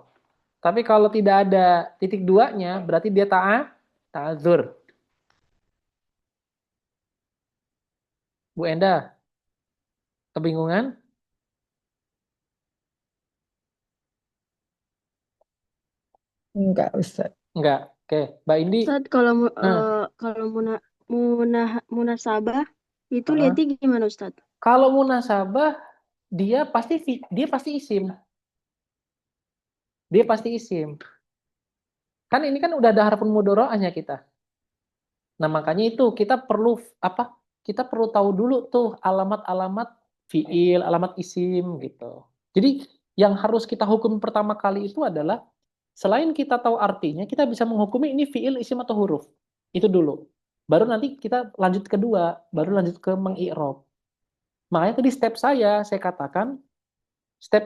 Tapi kalau tidak ada titik duanya, berarti dia ta'azur. Bu Enda, kebingungan? Enggak Ustadz. Enggak. Oke, Mbak Indi. Ustadz kalau Nah, kalau munasabah itu uh, lihatnya gimana Ustadz? kalau munasabah, dia pasti isim. Dia pasti isim. Kan ini kan udah ada harfun mudhora'ahnya kita. Nah, makanya itu kita perlu apa? Kita perlu tahu dulu tuh alamat-alamat fiil, alamat isim gitu. Jadi yang harus kita hukum pertama kali itu adalah Selain kita tahu artinya, kita bisa menghukumi ini fiil, isim atau huruf. Itu dulu. Baru nanti kita lanjut kedua, baru lanjut ke mengi'rab. Makanya tadi step saya katakan, step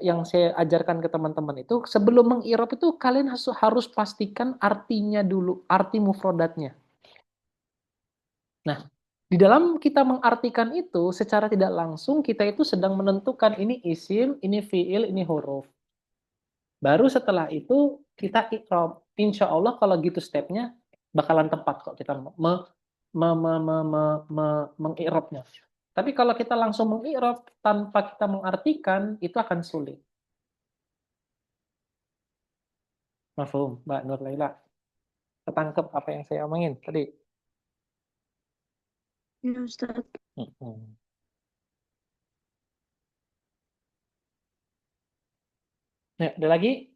yang saya ajarkan ke teman-teman itu, sebelum mengi'rab itu kalian harus pastikan artinya dulu, arti mufrodatnya. Nah, di dalam kita mengartikan itu, secara tidak langsung kita itu sedang menentukan ini isim, ini fiil, ini huruf. Baru setelah itu kita iqrab. Insya Allah kalau gitu stepnya bakalan tepat kok kita mengiqrabnya. Tapi kalau kita langsung mengiqrab tanpa kita mengartikan, itu akan sulit. Mafhum, Mbak Nur Laila. Ketangkep apa yang saya omongin tadi? Ya Ustaz. Ya, ada lagi?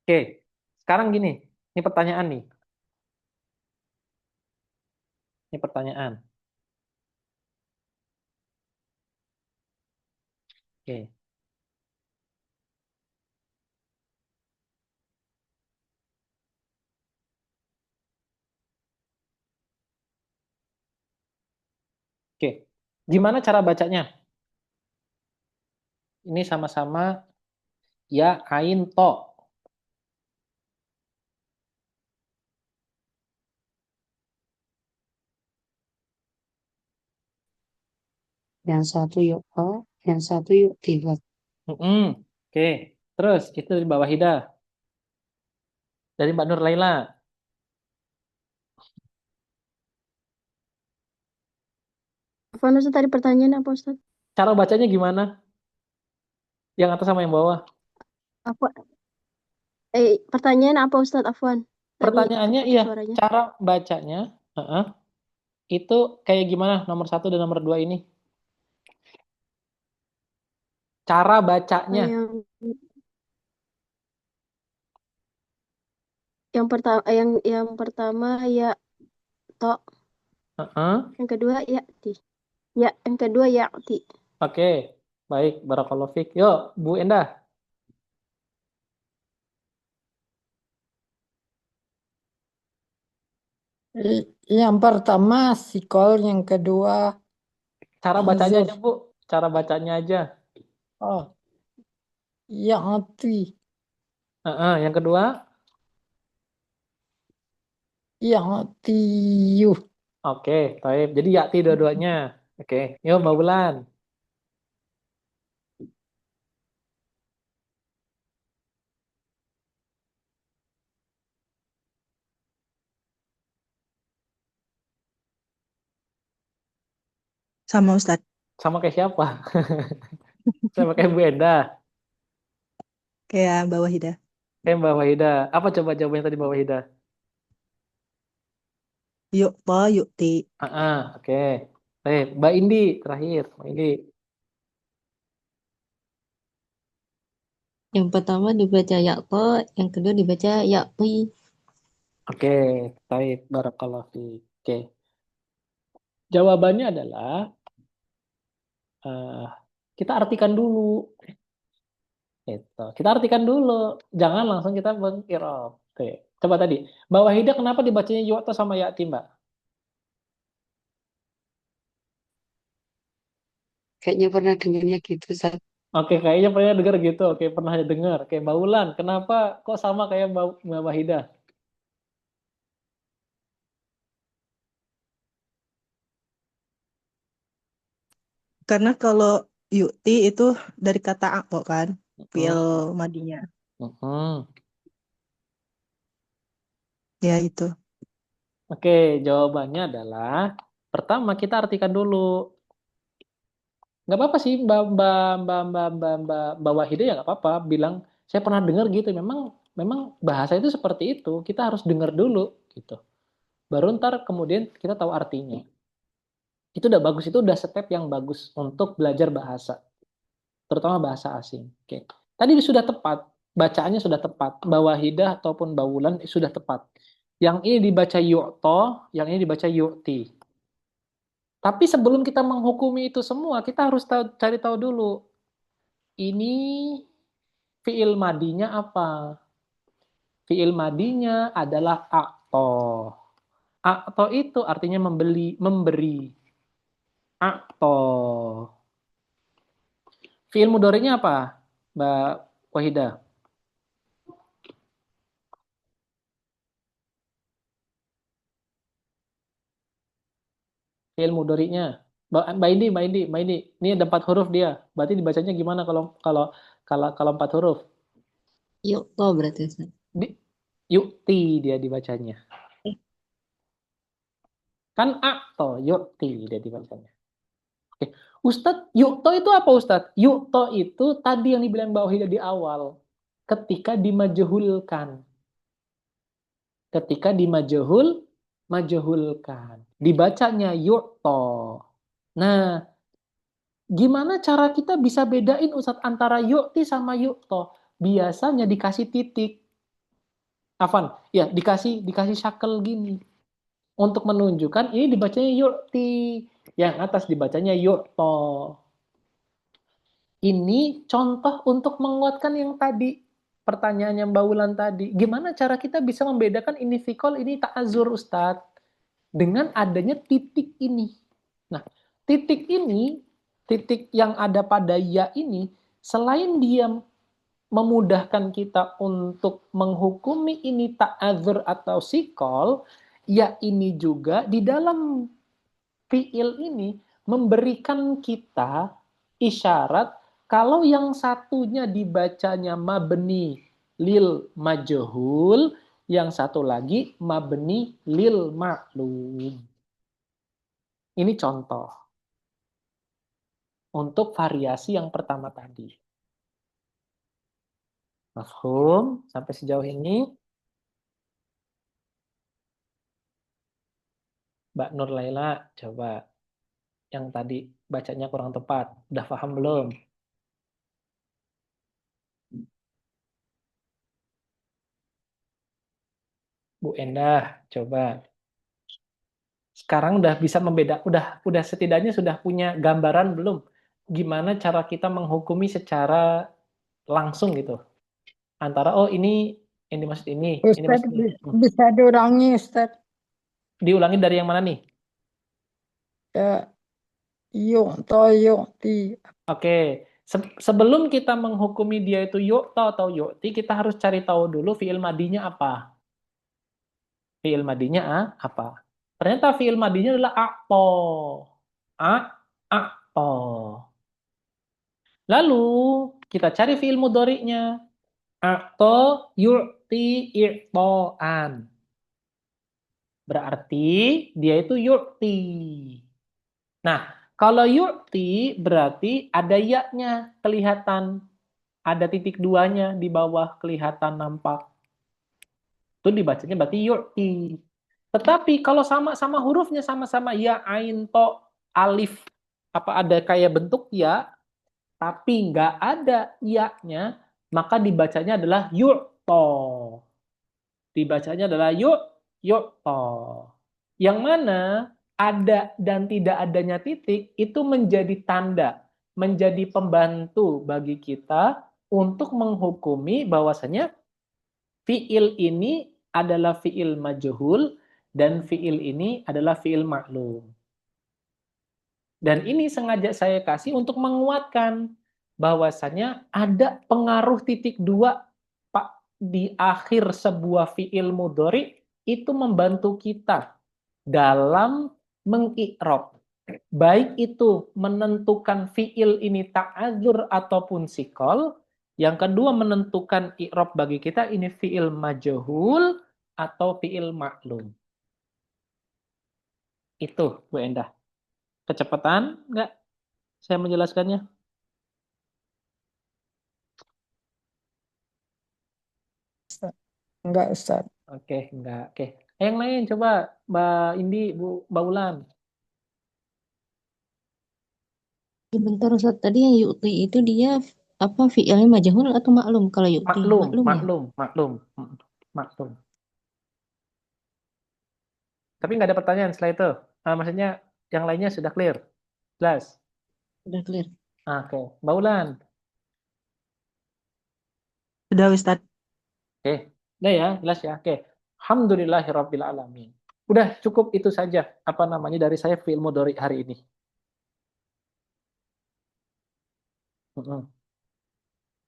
Oke, sekarang gini, ini pertanyaan nih. Ini pertanyaan. Oke. Oke. Gimana cara bacanya? Ini sama-sama ya, ain, to. Yang satu yuk oh, yang satu yuk tidak. Oke. Terus, itu dari bawah Hida. Dari Mbak Nur Laila. Apa Ustaz tadi pertanyaan apa Ustaz? Cara bacanya gimana? Yang atas sama yang bawah. Apa pertanyaan apa Ustaz Afwan? Tadi Pertanyaannya terputus iya, suaranya. cara bacanya itu kayak gimana nomor 1 dan nomor 2 ini? Cara bacanya. Yang pertama ya to. Yang kedua ya ti. Ya, yang kedua ya ti. Oke, baik, barakallahu fiik. Yuk, Bu Endah. Yang pertama sikol, yang kedua Cara bacanya aja, hamzah. Bu. Cara bacanya aja. Oh, ya'ti, Yang kedua, ya'tiyu. oke, baik. Jadi yakti dua-duanya. Oke, yuk Mbak Bulan. Sama Ustadz. Sama kayak siapa? Saya pakai Bu Endah. Kayak bawah Hida. Kayak Mbak Wahida. Apa coba jawabannya tadi Mbak Wahida? Yuk to, yuk ti. Oke. Baik, Mbak Indi terakhir. Mbak Indi. Yang pertama dibaca yakto, yang kedua dibaca yakti. Oke, baik. Barakallahu fiik. Oke. Jawabannya adalah kita artikan dulu. Gitu. Kita artikan dulu. Jangan langsung kita mengirab. Oke. Coba tadi. Mbak Wahida kenapa dibacanya yu'ta sama ya'ti, Mbak? Kayaknya pernah dengarnya gitu, Ustaz. Oke, kayaknya pernah dengar gitu. Oke, pernah dengar. Oke, Mbak Ulan, kenapa kok sama kayak Mbak Wahida? Karena kalau yukti itu dari kata ako kan, fiil madinya. Ya itu. Oke, jawabannya adalah pertama kita artikan dulu. Nggak apa-apa sih Mbak Wahida ya nggak apa-apa bilang saya pernah dengar gitu. Memang bahasa itu seperti itu. Kita harus dengar dulu gitu. Baru ntar kemudian kita tahu artinya. Itu udah bagus, itu udah step yang bagus untuk belajar bahasa, terutama bahasa asing. Oke. Tadi sudah tepat. bacaannya sudah tepat. Mbak Wahidah ataupun Mbak Wulan sudah tepat. Yang ini dibaca yu'to, yang ini dibaca yu'ti. Tapi sebelum kita menghukumi itu semua, kita harus cari tahu dulu. Ini fiil madinya apa? Fiil madinya adalah akto. Akto itu artinya memberi. Akto. Fiil mudhari'nya apa, Mbak Wahidah? Fiil mudhari'nya. Mbak Indi. Ini ada 4 huruf dia. Berarti dibacanya gimana kalau 4 huruf? Yukto berarti Ustaz. Yukti dia dibacanya. Kan akto, yukti dia dibacanya. Oke. Ustadz, yukto itu apa Ustadz? Yukto itu tadi yang dibilang Mbak Wahidah di awal. Ketika dimajhulkan. Ketika majhulkan. Dibacanya yukto. Nah, gimana cara kita bisa bedain Ustadz antara yukti sama yukto? Biasanya dikasih titik. Afan, ya dikasih shakel gini. Untuk menunjukkan ini dibacanya yukti. Yang atas dibacanya yukto. Ini contoh untuk menguatkan yang tadi. Pertanyaannya Mbak Wulan tadi. Gimana cara kita bisa membedakan ini fikol, ini ta'azur Ustadz? Dengan adanya titik ini. Nah, titik ini, titik yang ada pada ya ini, selain dia memudahkan kita untuk menghukumi ini ta'adzur atau sikol, ya ini juga di dalam fiil ini memberikan kita isyarat kalau yang satunya dibacanya mabni lil majhul, yang satu lagi mabni lil ma'lum. Ini contoh untuk variasi yang pertama tadi. Mafhum sampai sejauh ini? Mbak Nur Laila, coba yang tadi bacanya kurang tepat. Udah paham belum? Bu Endah, coba. Sekarang udah bisa udah setidaknya sudah punya gambaran belum? Gimana cara kita menghukumi secara langsung gitu? Antara, oh ini dimaksud ini Ustaz, maksud ini. bisa diulangi Ustaz? Diulangi dari yang mana nih? Ya, yukto yukti. Oke. Sebelum kita menghukumi dia itu yukto atau yukti, kita harus cari tahu dulu fiil madinya apa. Fiil madinya apa? Ternyata fiil madinya adalah akto. Akto. Lalu kita cari fiil mudhari'nya. Akto yu'ti i'to'an. Berarti dia itu yu'ti. Nah, kalau yu'ti berarti ada ya-nya kelihatan. Ada titik duanya di bawah kelihatan nampak. Itu dibacanya berarti yu'ti. Tetapi kalau sama-sama hurufnya sama-sama ya, ain, to, alif, apa ada kayak bentuk ya, tapi nggak ada ya-nya, maka dibacanya adalah yu'to. Dibacanya adalah yu'to. Yang mana ada dan tidak adanya titik itu menjadi tanda, menjadi pembantu bagi kita untuk menghukumi bahwasanya fiil ini adalah fiil majhul dan fiil ini adalah fiil maklum. Dan ini sengaja saya kasih untuk menguatkan bahwasanya ada pengaruh titik dua Pak di akhir sebuah fiil mudhari itu membantu kita dalam mengi'rab. Baik itu menentukan fiil ini ta'adzur ataupun sikol. Yang kedua menentukan i'rab bagi kita ini fiil majhul atau fiil maklum. Itu Bu Endah. Kecepatan enggak saya menjelaskannya? Enggak Ustaz. Oke, enggak. Oke. Yang lain coba Mbak Indi, Mbak Ulan. Sebentar Ustaz, tadi yang yukti itu dia Apa fi'ilnya majhul atau maklum kalau yu'ti? Maklum, Maklum ya? maklum. Tapi nggak ada pertanyaan setelah itu. Maksudnya yang lainnya sudah clear, jelas. Udah clear. Oke, Mbak Ulan. Sudah Ustadz. Oke, udah ya, jelas ya. Oke, Alhamdulillahirabbil alamin. Udah cukup itu saja apa namanya dari saya fi'il mudhari hari ini.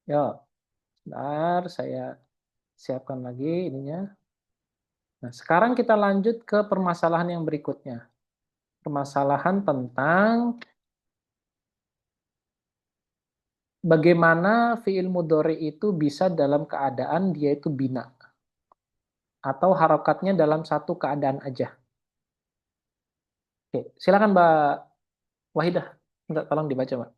Yo, sebentar saya siapkan lagi ininya. Nah, sekarang kita lanjut ke permasalahan yang berikutnya. Permasalahan tentang bagaimana fi'il mudhari itu bisa dalam keadaan dia itu bina. Atau harokatnya dalam satu keadaan aja. Oke, silakan Mbak Wahidah. Minta tolong dibaca, Mbak.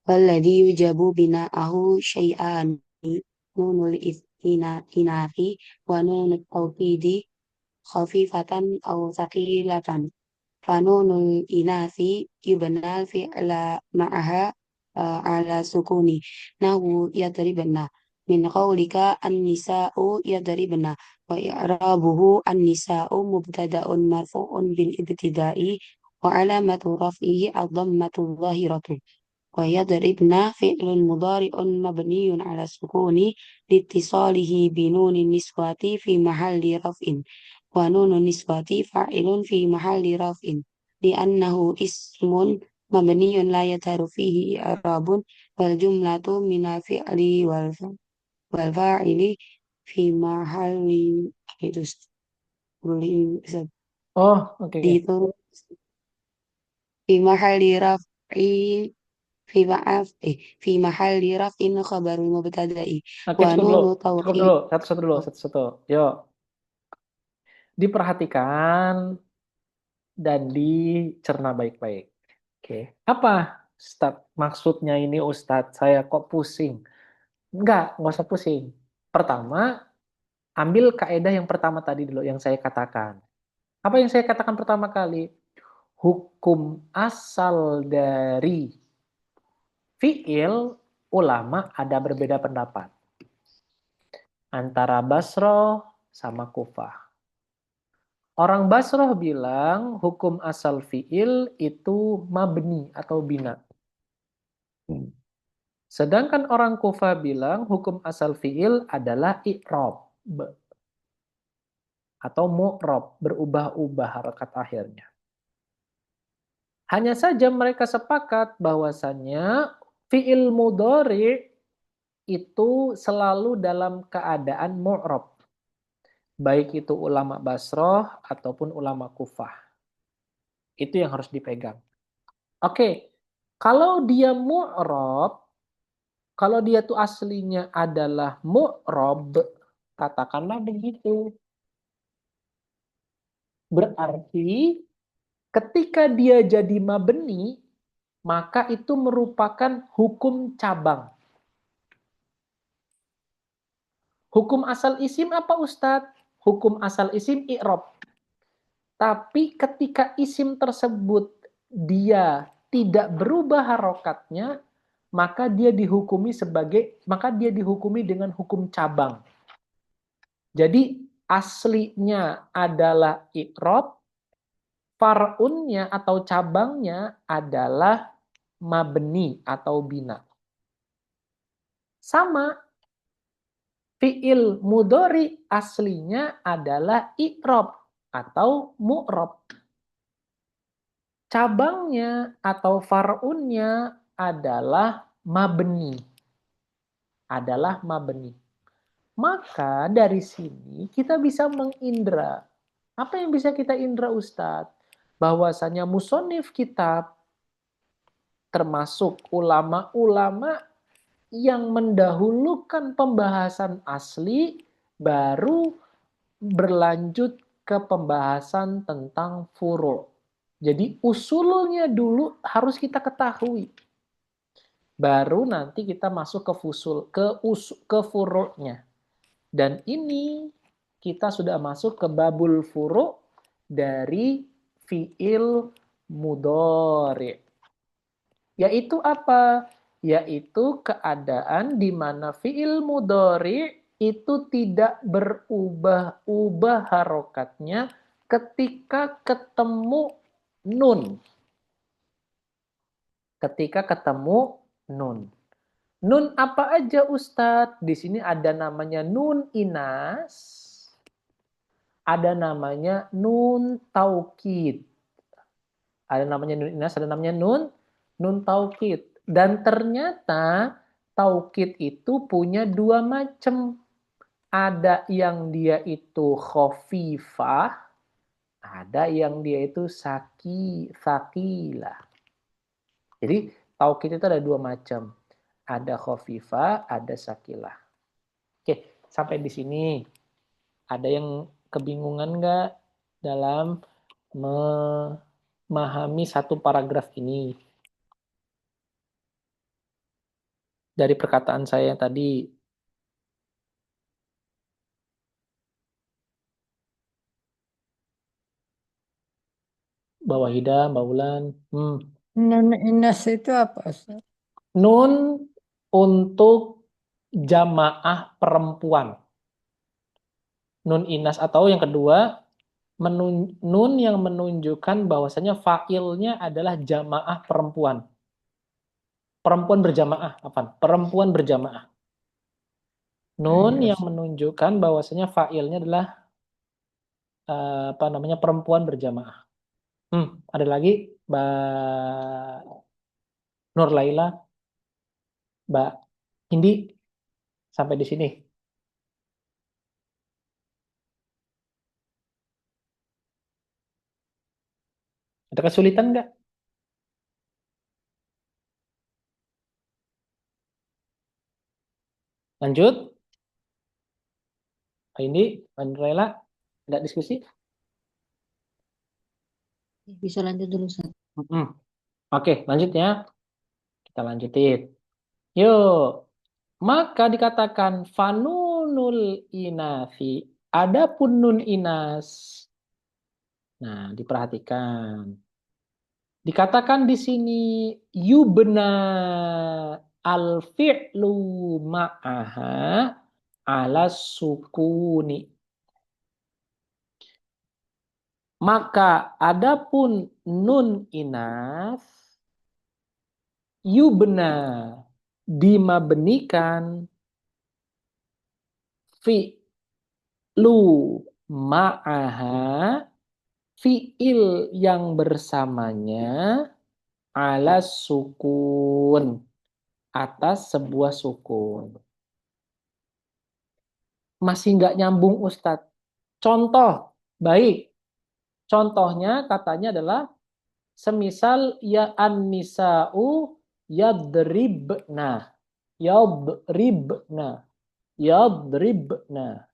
والذي يجب بناءه شيئان نون الاستئناف ونون التوكيد خفيفة أو ثقيلة فنون الإناث يبنى الفعل معها على سكون نحو يضربن من قولك النساء يضربن وإعرابه النساء مبتدأ مرفوع بالابتداء وعلامة رفعه الضمة الظاهرة ويضربن فعل مضارع مبني على السكون لاتصاله بنون النسوة في محل رفع ونون النسوة فاعل في محل رفع لأنه اسم مبني لا يظهر فيه إعراب والجملة من الفعل والفاعل في محل Oh, oke. في محل رفع في محل رفع خبر مبتدأ Oke, cukup dulu. ونون Cukup توكيد dulu. Satu-satu. Yuk. Diperhatikan dan dicerna baik-baik. Oke. Apa, Ustadz? Maksudnya ini, Ustadz, saya kok pusing? Nggak usah pusing. Pertama, ambil kaidah yang pertama tadi dulu, yang saya katakan. Apa yang saya katakan pertama kali? Hukum asal dari fi'il, ulama ada berbeda pendapat. Antara Basroh sama Kufah. Orang Basroh bilang hukum asal fi'il itu mabni atau bina. Sedangkan orang Kufah bilang hukum asal fi'il adalah i'rob atau mu'rob, berubah-ubah harakat akhirnya. Hanya saja mereka sepakat bahwasannya fi'il mudhari itu selalu dalam keadaan mu'rob. Baik itu ulama Basroh ataupun ulama Kufah. Itu yang harus dipegang. Oke, kalau dia mu'rob, kalau dia tuh aslinya adalah mu'rob, katakanlah begitu. Berarti ketika dia jadi mabni, maka itu merupakan hukum cabang. Hukum asal isim apa, Ustadz? Hukum asal isim i'rob. Tapi ketika isim tersebut dia tidak berubah harokatnya, maka dia dihukumi dengan hukum cabang. Jadi aslinya adalah i'rob, far'unnya atau cabangnya adalah mabni atau bina. Sama, fi'il mudhari aslinya adalah i'rob atau mu'rob. Cabangnya atau far'unnya adalah mabni. Maka dari sini kita bisa mengindra. Apa yang bisa kita indra, Ustadz? Bahwasanya musonif kitab termasuk ulama-ulama yang mendahulukan pembahasan asli baru berlanjut ke pembahasan tentang furu'. Jadi usulnya dulu harus kita ketahui. Baru nanti kita masuk ke furu'nya. Dan ini kita sudah masuk ke babul furu' dari fi'il mudhari. Yaitu apa? Yaitu keadaan di mana fiil mudhari itu tidak berubah-ubah harokatnya ketika ketemu nun. Ketika ketemu nun. Nun apa aja Ustadz? Di sini ada namanya nun inas, ada namanya nun taukid. Ada namanya nun inas, ada namanya nun taukid. Dan ternyata taukid itu punya dua macam. Ada yang dia itu khafifah, ada yang dia itu sakilah. Jadi taukid itu ada dua macam. Ada khafifah, ada sakilah. Oke, sampai di sini. Ada yang kebingungan nggak dalam memahami satu paragraf ini? Dari perkataan saya tadi. Mbak Wahida, Mbak Wulan. Nun inas itu apa, Ustaz? Nun untuk jamaah perempuan. Nun inas atau yang kedua, nun yang menunjukkan bahwasanya fa'ilnya adalah jamaah perempuan. Perempuan berjamaah, apa? Perempuan berjamaah. Nun yang menunjukkan bahwasanya fa'ilnya adalah perempuan berjamaah. Ada lagi Mbak Nur Laila, Mbak Hindi, sampai di sini. Ada kesulitan nggak? Lanjut. Ini, Mbak Nur Laila, ada diskusi? Bisa lanjut dulu, Ustaz. Oke, lanjut ya. Kita lanjutin. Yuk. Maka dikatakan fanunul inasi. Adapun nun inas. Nah, diperhatikan. Dikatakan di sini yubna al-fi'lu ma'aha ala sukuni. Maka adapun nun inas yubna dimabnikan fi'lu ma'aha fi'il yang bersamanya ala sukun atas sebuah sukun. Masih nggak nyambung Ustadz. Contoh, baik. Contohnya katanya adalah semisal ya an-nisa'u yadribna. Yadribna. Yadribna.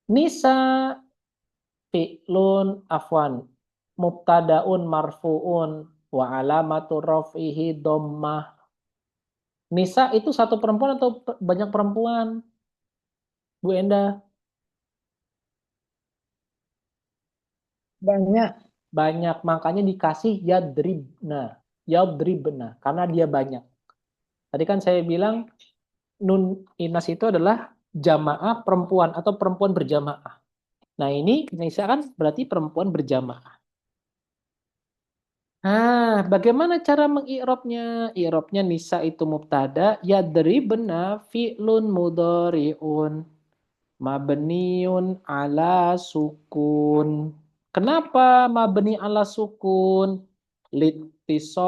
Nisa fi'lun afwan. Mubtadaun marfu'un wa alamatu raf'ihi dhammah. Nisa itu satu perempuan atau banyak perempuan? Bu Enda? Banyak. Banyak, makanya dikasih yadribna. Yadribna, karena dia banyak. Tadi kan saya bilang nun inas itu adalah jamaah perempuan atau perempuan berjamaah. Nah ini nisa kan berarti perempuan berjamaah. Nah, bagaimana cara mengi'rabnya? I'rabnya nisa itu mubtada, yadribna fi'lun mudhari'un mabniun ala sukun. Kenapa mabni ala sukun? Litisolihi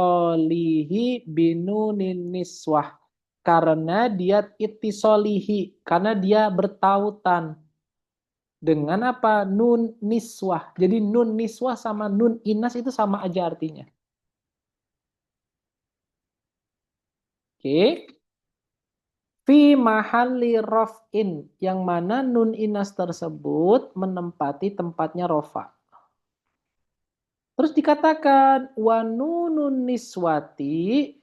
binunin niswah. Karena dia itisolihi, karena dia bertautan dengan apa? Nun niswah. Jadi nun niswah sama nun inas itu sama aja artinya. Oke. Fi mahalli raf'in, yang mana nun inas tersebut menempati tempatnya rofa. Terus dikatakan wa nunun niswati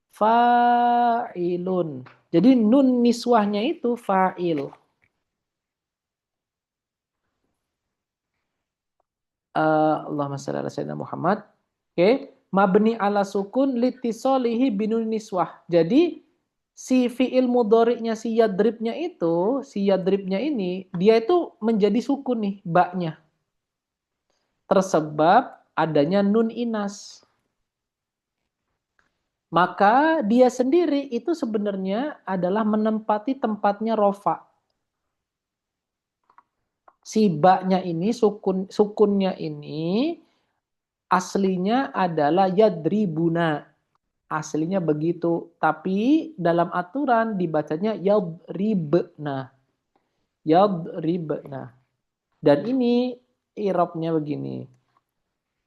fa'ilun. Jadi nun niswahnya itu fa'il. Allahumma shalli ala sayyidina Muhammad. Oke, mabni ala sukun litisolihi binun niswah. Jadi si fiil mudhari'nya si yadribnya ini dia itu menjadi sukun nih baknya. Tersebab adanya nun inas. Maka dia sendiri itu sebenarnya adalah menempati tempatnya rofa. Si baknya ini, sukunnya ini aslinya adalah yadribuna. Aslinya begitu. Tapi dalam aturan dibacanya yadribna. Yadribna. Dan ini i'rabnya begini.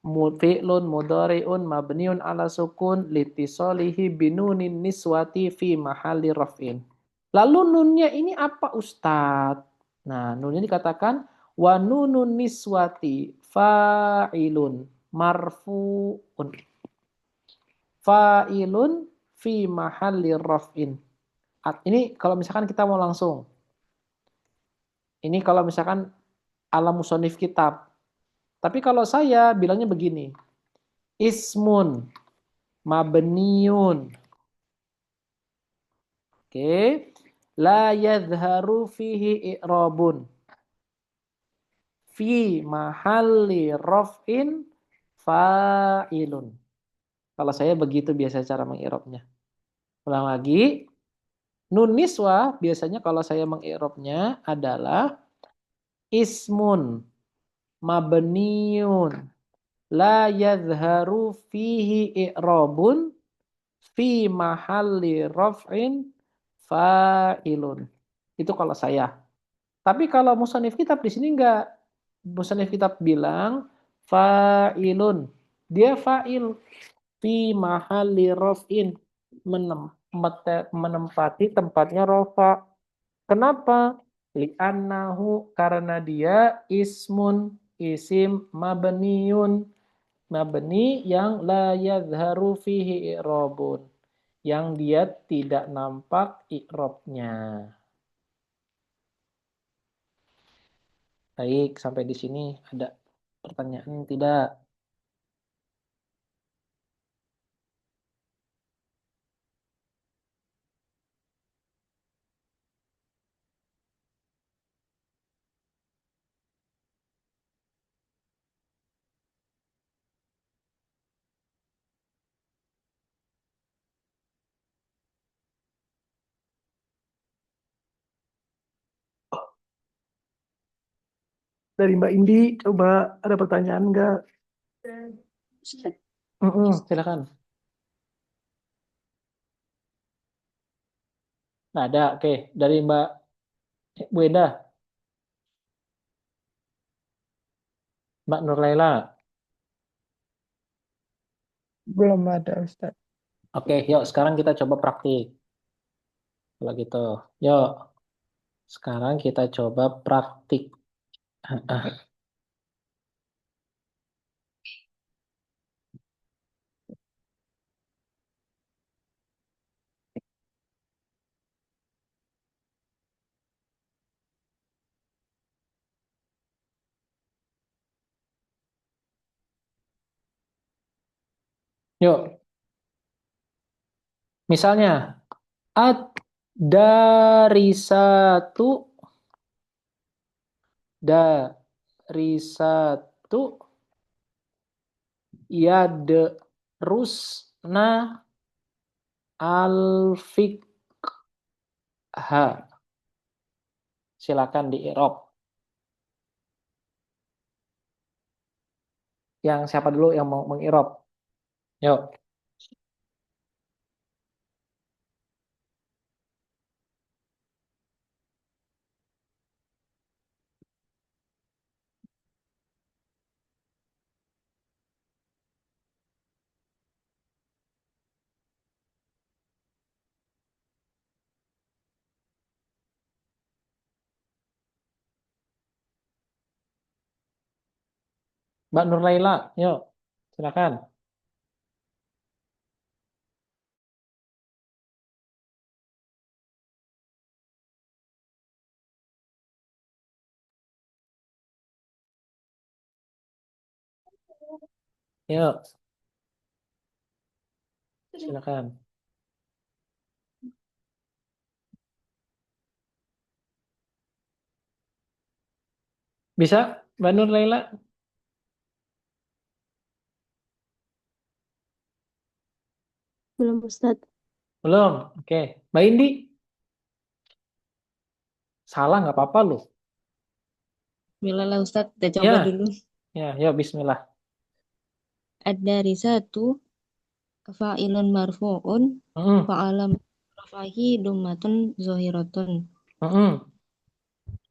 Fi'lun mudhari'un mabniun ala sukun litisolihi binunin niswati fi mahalli raf'in. Lalu nunnya ini apa Ustadz? Nah, nunnya dikatakan wa nunun niswati fa'ilun marfu'un. Fa'ilun fi mahalli raf'in. Ini kalau misalkan kita mau langsung. Ini kalau misalkan ala musonif kitab. Tapi kalau saya bilangnya begini. Ismun mabniun. Oke. La yadharu fihi i'rabun. Fi mahalli raf'in fa'ilun. Kalau saya begitu biasa cara mengi'rabnya. Ulang lagi. Nun niswah biasanya kalau saya mengi'rabnya adalah ismun mabniun la yadharu fihi i'rabun fi mahalli raf'in fa'ilun. Itu kalau saya. Tapi kalau musannif kitab di sini enggak. Musannif kitab bilang fa'ilun. Dia fa'il fi mahalli raf'in, menempati tempatnya rafa. Kenapa? Li'annahu, karena dia ismun, isim mabniun, mabni yang la yadharu fihi i'rabun, yang dia tidak nampak i'rabnya. Baik, sampai di sini ada pertanyaan tidak? Dari Mbak Indi, coba ada pertanyaan enggak? Silakan. Nah, ada, oke. Dari Mbak Bu Enda, Mbak Nurlaila. Belum ada Ustaz. Oke, yuk sekarang kita coba praktik. Kalau gitu, yuk sekarang kita coba praktik. Yuk, misalnya dari satu yadrusna al-fiqha. Silakan di i'rab. Yang siapa dulu yang mau meng'irab? Yuk. Mbak Nurlaila, yuk. Silakan. Yuk, silakan. Bisa, Mbak Nur Laila? Belum Ustaz. Belum? Oke. Mbak Indi? Salah nggak apa-apa loh. Bismillah lah Ustadz, kita coba Ya, dulu. ya, ya, bismillah. Ad-darisatu fa'ilun marfu'un Mm-mm, fa'alam rafahi dummatun zohiratun. mm-mm.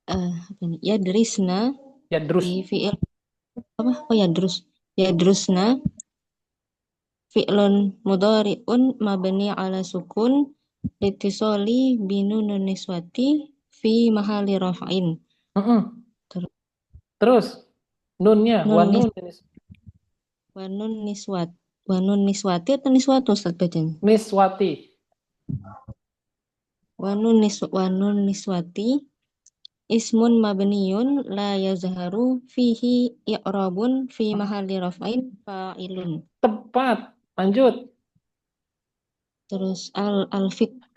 Apa nih? Ya derisna Ya, terus. fi'il apa? Oh ya drusna fi'lun mudhari'un mabni ala sukun litisoli binunun niswati fi mahali rafa'in. Mm-mm. Terus Terus, nunnya, nun nis wanun, wanun niswat wanun niswati atau niswatu Ustaz bacanya? niswati. Wanun niswati ismun mabniyun la yazharu fihi i'rabun fi mahalli raf'in fa'ilun. Tepat. Lanjut. Terus al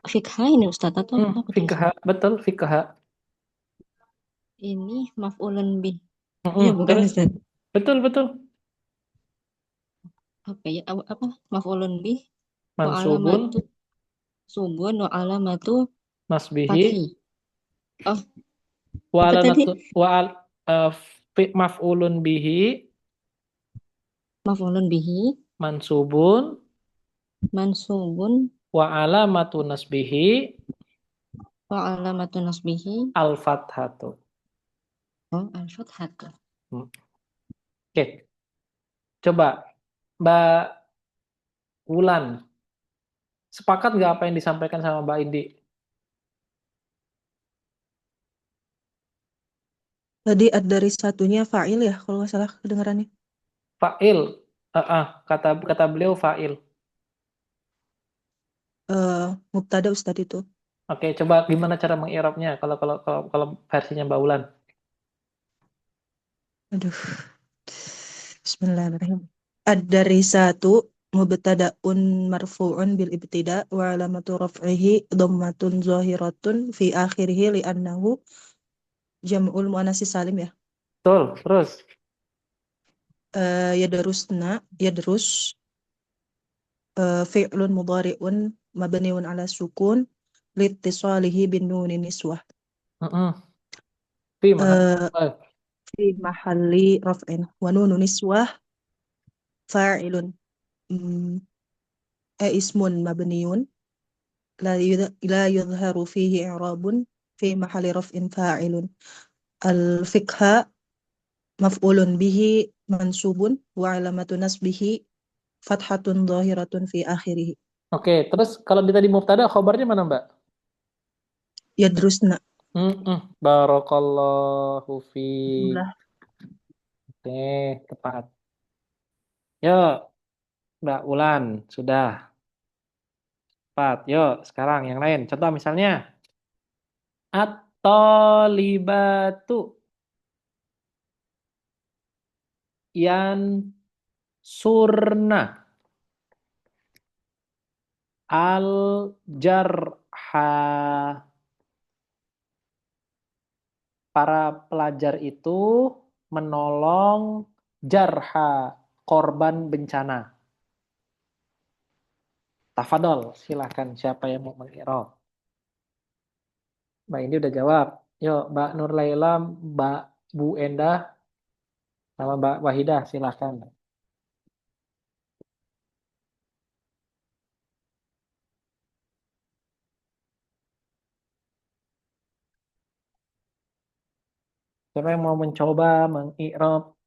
fikha ini Ustaz atau apa Fikha, tulisan? betul, fikha. Ini maf'ulun bih. Mm-mm. Iya bukan Terus, Ustaz. betul, betul. Apa ya? Apa? Maf'ulun bih wa Mansubun, alamatu subun wa alamatu nasbihi, fathi. Oh, wa apa tadi? alamatu, eh, maf'ulun bihi, Maf'ulun bihi mansubun, mansubun wa alamatu nasbihi, wa alamatu nasbihi. al-fathatu. Oh, al-fathatu. Hmm. Oke, coba Mbak Wulan, sepakat nggak apa yang disampaikan sama Mbak Indi? Tadi ada dari satunya fa'il ya, kalau nggak salah kedengarannya. Fa'il, kata kata beliau fa'il. Mubtada Ustadz itu. Oke, coba gimana cara mengi'rabnya kalau versinya Mbak Wulan? Aduh. Bismillahirrahmanirrahim. Ad-dari satu mubtada'un marfu'un bil ibtida wa alamatu raf'ihi dhammatun zahiratun fi akhirih li'annahu jam'ul muannats salim ya. Betul, terus. Yadrus fi'lun mudhari'un mabniun ala sukun liittisalihi bin nunin niswah. Mm-mm. Fi mahal. Eh, fi mahalli raf'in wa nunun niswah fa'ilun. Hmm, ismun mabniun la yudharu fihi i'rabun fi mahalli raf'in fa'ilun. Al-fiqha maf'ulun bihi mansubun wa alamatu nasbihi fathatun zahiratun fi akhirih. Oke, terus kalau di tadi mubtada, khobarnya mana Mbak? Yadrusna. Barakallahu fi. Alhamdulillah. Oke, tepat. Yuk, Mbak Ulan, sudah. Tepat. Yuk, sekarang yang lain. Contoh misalnya, at-talibatu yan surna al-jarha. Para pelajar itu menolong jarha, korban bencana. Tafadol, silahkan siapa yang mau mengirob. Mbak ini udah jawab. Yuk, Mbak Nur Laila, Mbak Bu Endah, sama Mbak Wahidah, silahkan. Siapa yang mau mencoba mengirob?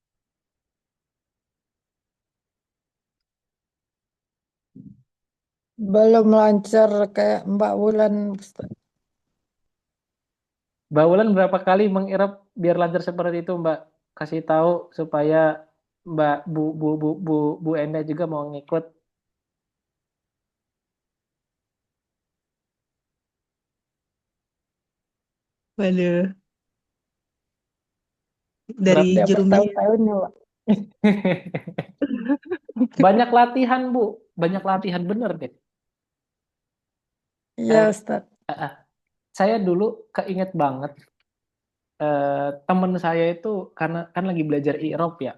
Belum lancar kayak Mbak Wulan, Ustaz. Mbak Wulan berapa kali mengirob biar lancar seperti itu, Mbak? Kasih tahu supaya Mbak Bu Endah juga mau ngikut. Waduh. Dari Berarti apa jurumnya ya. tahun-tahunnya, Pak? Banyak latihan, Bu. Banyak latihan, bener deh. Iya, Eh, Ustaz. saya dulu keinget banget, temen saya itu karena kan lagi belajar i'rab ya.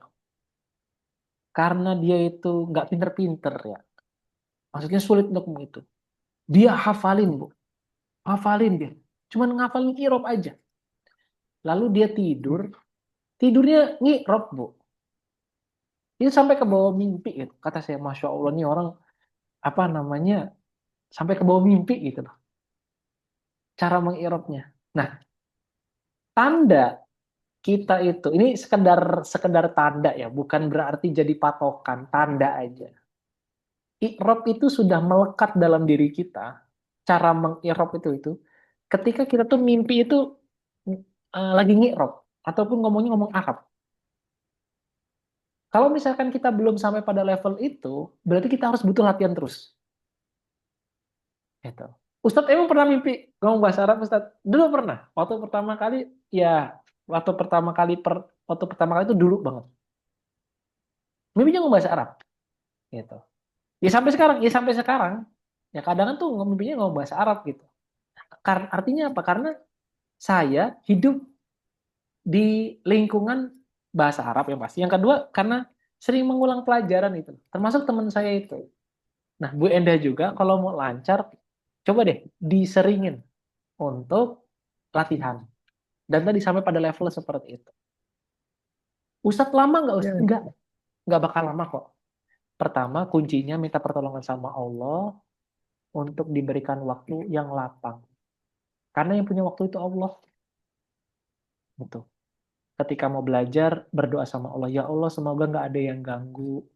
Karena dia itu nggak pinter-pinter ya. Maksudnya sulit untuk itu. Dia hafalin, Bu. Hafalin dia. Cuman ngafalin i'rab aja. Lalu dia tidur. Tidurnya ngirop, Bu. Itu sampai ke bawah mimpi gitu. Kata saya, Masya Allah nih orang, apa namanya, sampai ke bawah mimpi gitu loh. Cara mengiropnya. Nah, tanda kita itu, ini sekedar sekedar tanda ya, bukan berarti jadi patokan, tanda aja. Irob itu sudah melekat dalam diri kita. Cara mengirob itu. Ketika kita tuh mimpi itu lagi ngirob. Ataupun ngomongnya ngomong Arab. Kalau misalkan kita belum sampai pada level itu, berarti kita harus butuh latihan terus. Gitu. Ustadz emang pernah mimpi ngomong bahasa Arab, Ustadz? Dulu pernah. Waktu pertama kali itu dulu banget. Mimpinya ngomong bahasa Arab. Gitu. Ya sampai sekarang. Ya kadang tuh mimpinya ngomong bahasa Arab gitu. Artinya apa? Karena saya hidup di lingkungan bahasa Arab yang pasti. Yang kedua, karena sering mengulang pelajaran itu. Termasuk teman saya itu. Nah, Bu Endah juga kalau mau lancar, coba deh diseringin untuk latihan. Dan tadi sampai pada level seperti itu. Ustadz lama nggak Iya. Ustadz? Nggak bakal lama kok. Pertama, kuncinya minta pertolongan sama Allah untuk diberikan waktu yang lapang. Karena yang punya waktu itu Allah. Gitu. Ketika mau belajar, berdoa sama Allah. Ya Allah, semoga nggak ada yang ganggu.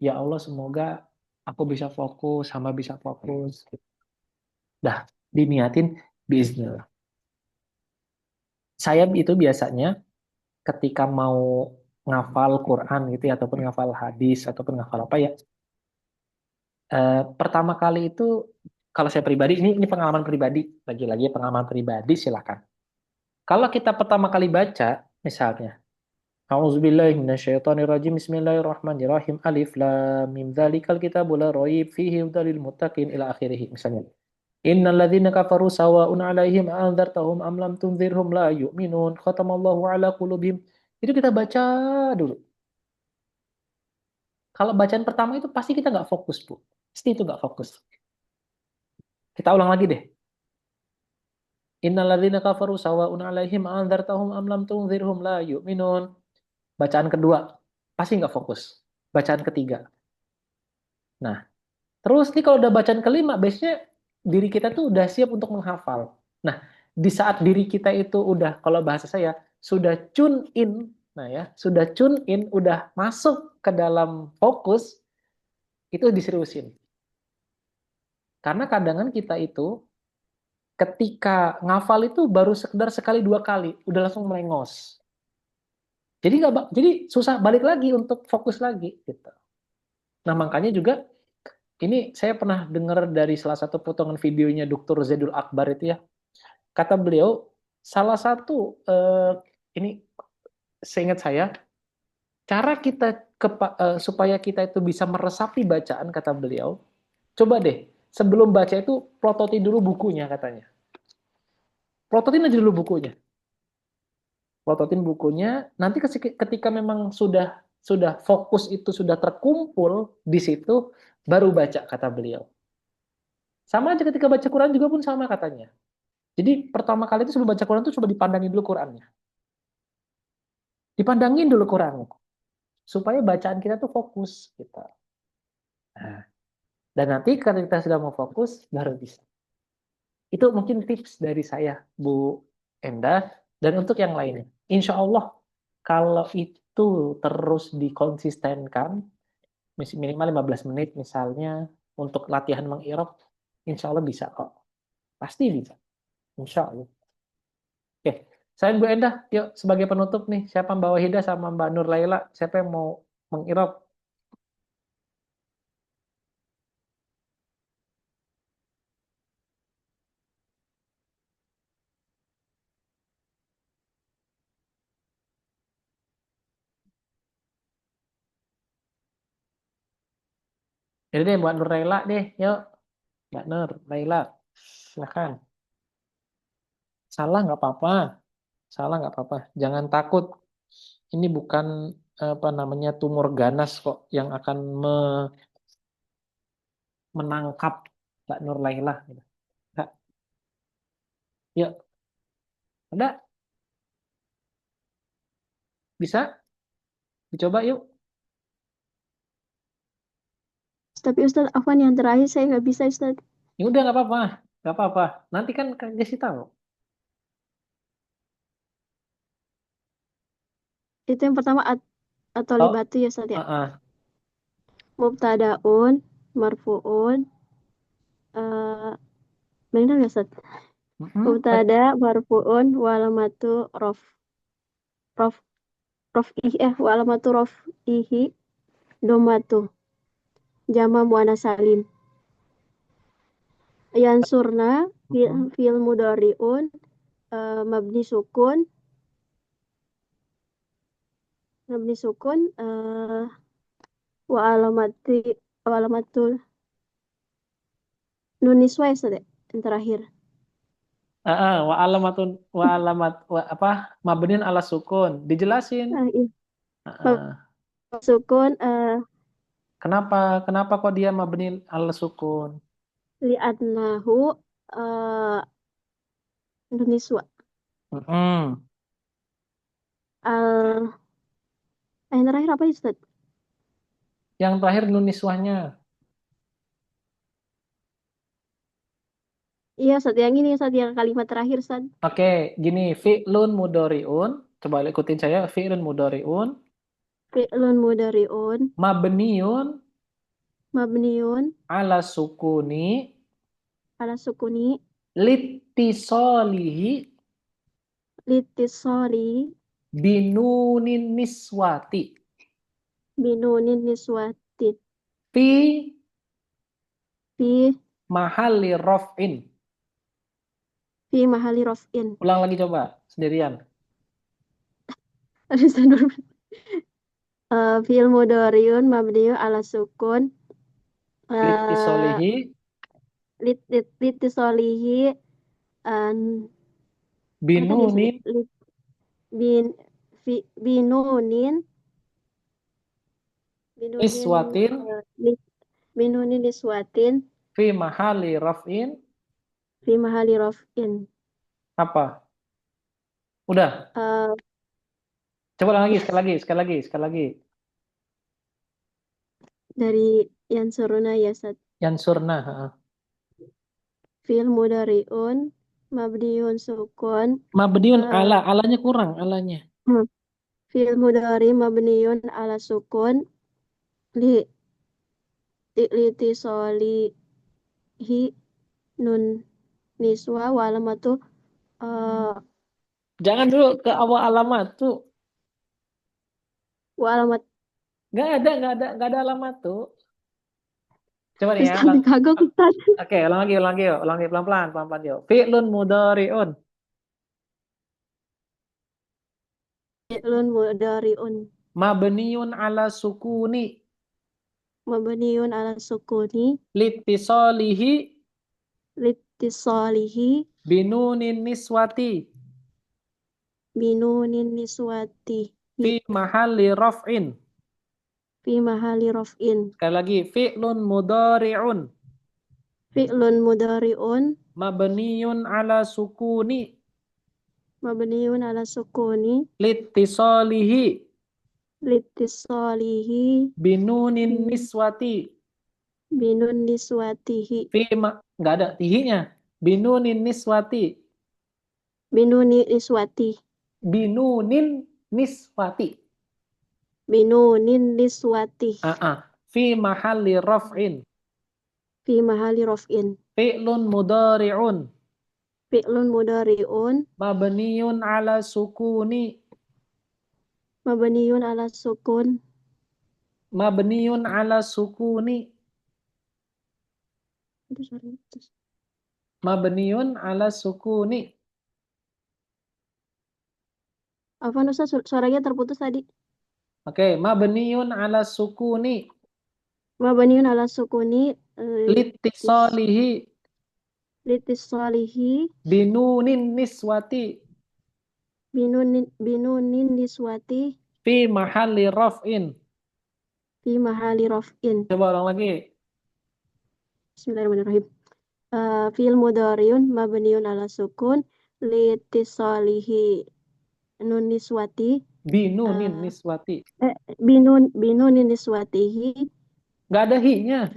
Ya Allah, semoga aku bisa fokus, sama bisa fokus. Dah, diniatin bismillah. Saya itu biasanya ketika mau ngafal Quran gitu ya, ataupun ngafal hadis, ataupun ngafal apa ya, pertama kali itu, kalau saya pribadi, ini pengalaman pribadi, lagi-lagi pengalaman pribadi silakan. Kalau kita pertama kali baca, misalnya, A'udzubillahi minasyaitonirrajim. Bismillahirrahmanirrahim. Alif lam mim dzalikal kitabu la raib fihi hudalil muttaqin ila akhirih misalnya. Innal ladzina kafaru sawa'un 'alaihim a'andzartahum am lam tunzirhum la yu'minun. Khatamallahu 'ala qulubihim. Itu kita baca dulu. Kalau bacaan pertama itu pasti kita nggak fokus, Bu. Pasti itu nggak fokus. Kita ulang lagi deh. Innal ladzina kafaru sawa'un 'alaihim a'andzartahum am lam tunzirhum la yu'minun. Bacaan kedua pasti nggak fokus. Bacaan ketiga. Nah, terus nih kalau udah bacaan kelima, biasanya diri kita tuh udah siap untuk menghafal. Nah, di saat diri kita itu udah, kalau bahasa saya, sudah tune in, nah ya, sudah tune in, udah masuk ke dalam fokus, itu diseriusin. Karena kadang kita itu, ketika ngafal itu baru sekedar sekali dua kali, udah langsung melengos. Jadi susah balik lagi untuk fokus lagi gitu. Nah, makanya juga ini saya pernah dengar dari salah satu potongan videonya Dr. Zaidul Akbar itu ya. Kata beliau, salah satu ini seingat saya, cara kita supaya kita itu bisa meresapi bacaan, kata beliau, coba deh sebelum baca itu plototin dulu bukunya katanya. Plototin aja dulu bukunya. Plototin bukunya, nanti ketika memang sudah fokus itu sudah terkumpul di situ, baru baca, kata beliau. Sama aja ketika baca Quran juga pun sama katanya. Jadi pertama kali itu sebelum baca Quran itu coba dipandangin dulu Qurannya. Dipandangin dulu Qurannya. Supaya bacaan kita tuh fokus. Gitu. Nah, dan nanti kalau kita sudah mau fokus, baru bisa. Itu mungkin tips dari saya, Bu Endah. Dan untuk yang lainnya. Insya Allah, kalau itu terus dikonsistenkan, minimal 15 menit misalnya, untuk latihan mengirop, insya Allah bisa kok. Pasti bisa. Insya Allah. Oke, saya Bu Endah, yuk sebagai penutup nih, siapa Mbak Wahida sama Mbak Nur Laila, siapa yang mau mengirop? Jadi deh buat Nur Laila deh, yuk. Mbak Nur, Laila, silakan. Salah nggak apa-apa, salah nggak apa-apa. Jangan takut. Ini bukan apa namanya tumor ganas kok yang akan menangkap Mbak Nur Laila. Gitu. Nggak. Yuk, ada? Bisa? Dicoba yuk. Tapi Ustadz, Afwan yang terakhir saya nggak bisa Ustadz. Ya udah nggak apa-apa, nggak apa-apa. Nanti kan kasih tahu. Itu yang pertama atau Oh, libatu ya Ustadz ya. uh-uh. Mubtadaun, marfuun, eh benar nggak Ustadz? Mubtada, marfuun, walamatu rof walamatu ihi domatu jama muannas salim. Yansurna fil mudhari'un mabni sukun wa alamatul nun niswa ya Ustadz ya, yang terakhir. Wa alamatun apa? Mabnin ala sukun. Dijelasin. Iya. Uh-uh. Sukun Kenapa? Kenapa kok dia mabnin ala sukun? li'annahu nun niswa. Mm-mm. Yang terakhir apa ya Ustadz? Yang terakhir nun niswahnya. Iya Ustadz, yang ini Ustadz, yang kalimat terakhir Ustadz. Oke, gini, fi'lun mudhari'un. Coba ikutin saya, fi'lun mudhari'un. Fi'lun mudhari'un Mabniun mabniun ala sukuni ala sukuni litisolihi litisoli binunin niswati binunin niswatin fi fi mahalli raf'in. fi mahali rofin. Ulang lagi coba, sendirian. Fi'il mudhari'un mabniun ala sukun Litisolihi litisolihi binunin binunin niswatin binunin niswatin fi mahalli raf'in. fi mahali rofin. Apa? Udah. Coba ulang lagi, sekali lagi. Dari yang suruna ya Ustadz. Yansurna. Fi'il mudhari'un mabniun sukun. Mabniun alanya kurang, alanya. Fi'il mudhari mabniun ala sukun litisolihi nun niswa wa alamatu Jangan dulu ke awal alamat tuh. wa alamat Nggak ada alamat tuh. Coba nih ya. Ustadz kagok Ustadz. Oke, ulang lagi yuk. Ulang lagi pelan-pelan yuk. Fi'lun mudhari'un. Fi'lun mudhari'un Mabniun ala sukuni. mabniun ala sukuni Litisolihi litisolihi binunin niswati. binunin niswati Fi mahalli raf'in. fi mahali rofin. Sekali lagi. Fi'lun mudhari'un. Fi'lun mudhari'un Mabniun ala sukuni. mabniun ala sukuni Litisolihi litisolihi binunin niswati. binun niswatihi Nggak ada tihinya. Binunin niswati. binuni niswati Binunin niswati. binunin niswati Fi mahalli raf'in. fi mahali rofin. Fi'lun mudhari'un. Fi'lun mudhari'un Mabniun ala sukuni. mabniun ala sukun Mabniun ala sukuni. Mabniun ala sukuni. Apa Ustaz, suaranya terputus tadi. Oke, mabniun ala sukuni. mabniun ala sukuni Litisolihi litisalihi binunin niswati binunin niswati fi mahalli raf'in. fi mahali raf'in. Coba ulang lagi. Bismillahirrahmanirrahim. Fi'il mudhari'un mabniun ala sukun litisalihi nun niswati Binunin eh, niswati. binunin niswatihi Nggak ada hi-nya.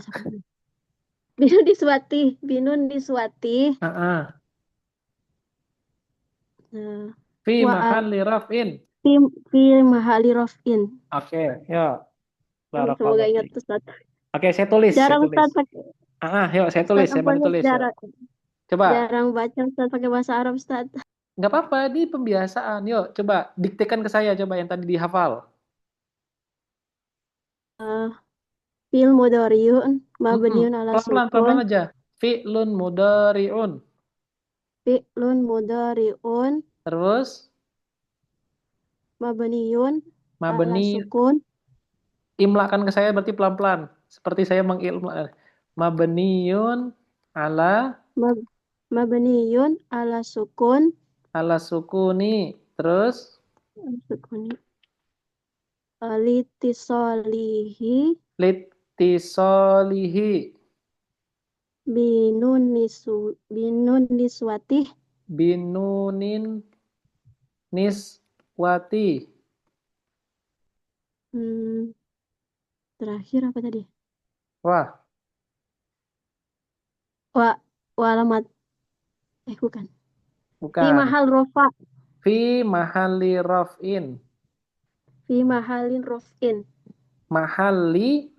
binun niswati Ah, eh, fi wa mahalli raf'in. fi mahali raf'in. Oke, ya. Semoga Barakallahu ingat fiik. Ustaz. Oke, saya tulis. Jarang Ustaz pakai Yuk, saya tulis. Ustaz Saya bantu ampun tulis. Yuk. jarang Coba. jarang baca Ustaz pakai bahasa Arab Ustaz. Nggak apa-apa, di pembiasaan. Yuk, coba diktekan ke saya. Coba yang tadi dihafal. Fi'il mudhari'un mabniun ala Pelan-pelan, sukun pelan-pelan aja. Fi'lun mudari'un. fi'lun mudhari'un Terus, mabniun ala mabni. sukun Imlakan ke saya berarti pelan-pelan. Seperti saya mengilma. Mabniyun ala mab- mabniun ala sukuni. Terus, sukun litisalihi litisolihi. binun niswati Binunin niswati. terakhir apa tadi? Wah, Wa alamat bukan. Fi bukan. mahal rofa Fi mahalli raf'in. fi mahalin rofin Mahalli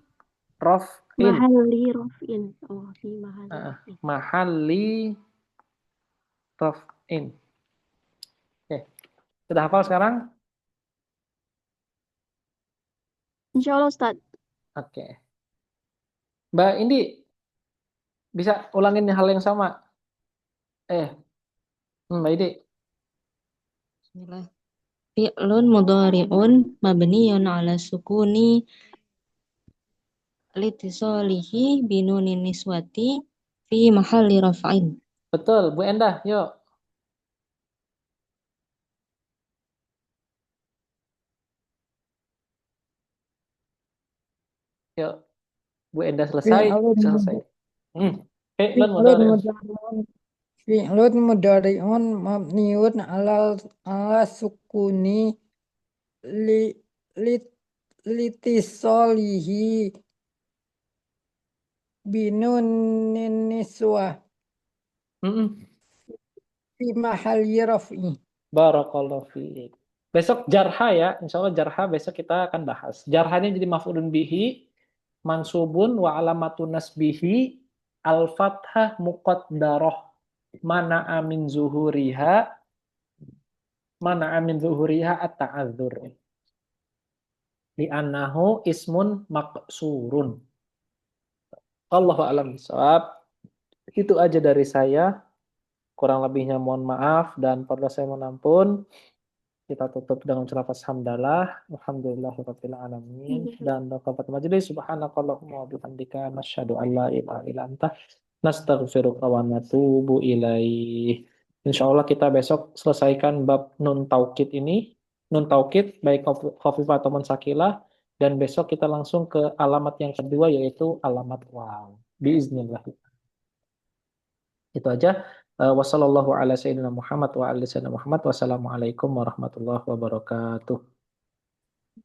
raf'in. mahali rofin fi mahali Ah, rofin. mahalli raf'in. Oke. Sudah hafal sekarang? Insya Allah Ustaz. Oke. Mbak Indi, bisa ulangin hal yang sama? Mbak Indi. Bismillah. Fi'lun mudhari'un mabniyun ala sukuni litisalihi binunin niswati fi mahalli raf'in. Betul, Bu Endah, yuk. Yuk, Bu Endah selesai, selesai. Fi'lun mudhari'un. Fi'lun mudhari'un mabniun ala sukuni li lit litisolihi binunin niswah Mm-mm. fi mahalli raf'i. Barakallahu fiik. Besok jarha ya, insya Allah jarha besok kita akan bahas. Jarhanya jadi maf'ulun bihi, mansubun wa alamatun nasbihi, al-fathah muqaddarah, mana'a min zuhuriha at-ta'adzur. Li'annahu ismun maqsurun. Allahu a'lam bishawab. Itu aja dari saya. Kurang lebihnya mohon maaf dan pada saya mohon ampun. Kita tutup dengan ucapan hamdalah. Alhamdulillahirabbil alamin. Dan kafarat majelis subhanakallahumma wa bihamdika nasyhadu an la ilaha illa anta nastaghfiruka wa natubu ilaih. Insyaallah kita besok selesaikan bab nun taukid ini. Nun taukid baik khafifah ataupun sakilah, dan besok kita langsung ke alamat yang kedua yaitu alamat waw. Biiznillah. Itu aja. Wassallallahu ala sayyidina Muhammad wa ala sayyidina Muhammad. Wassalamualaikum warahmatullahi wabarakatuh.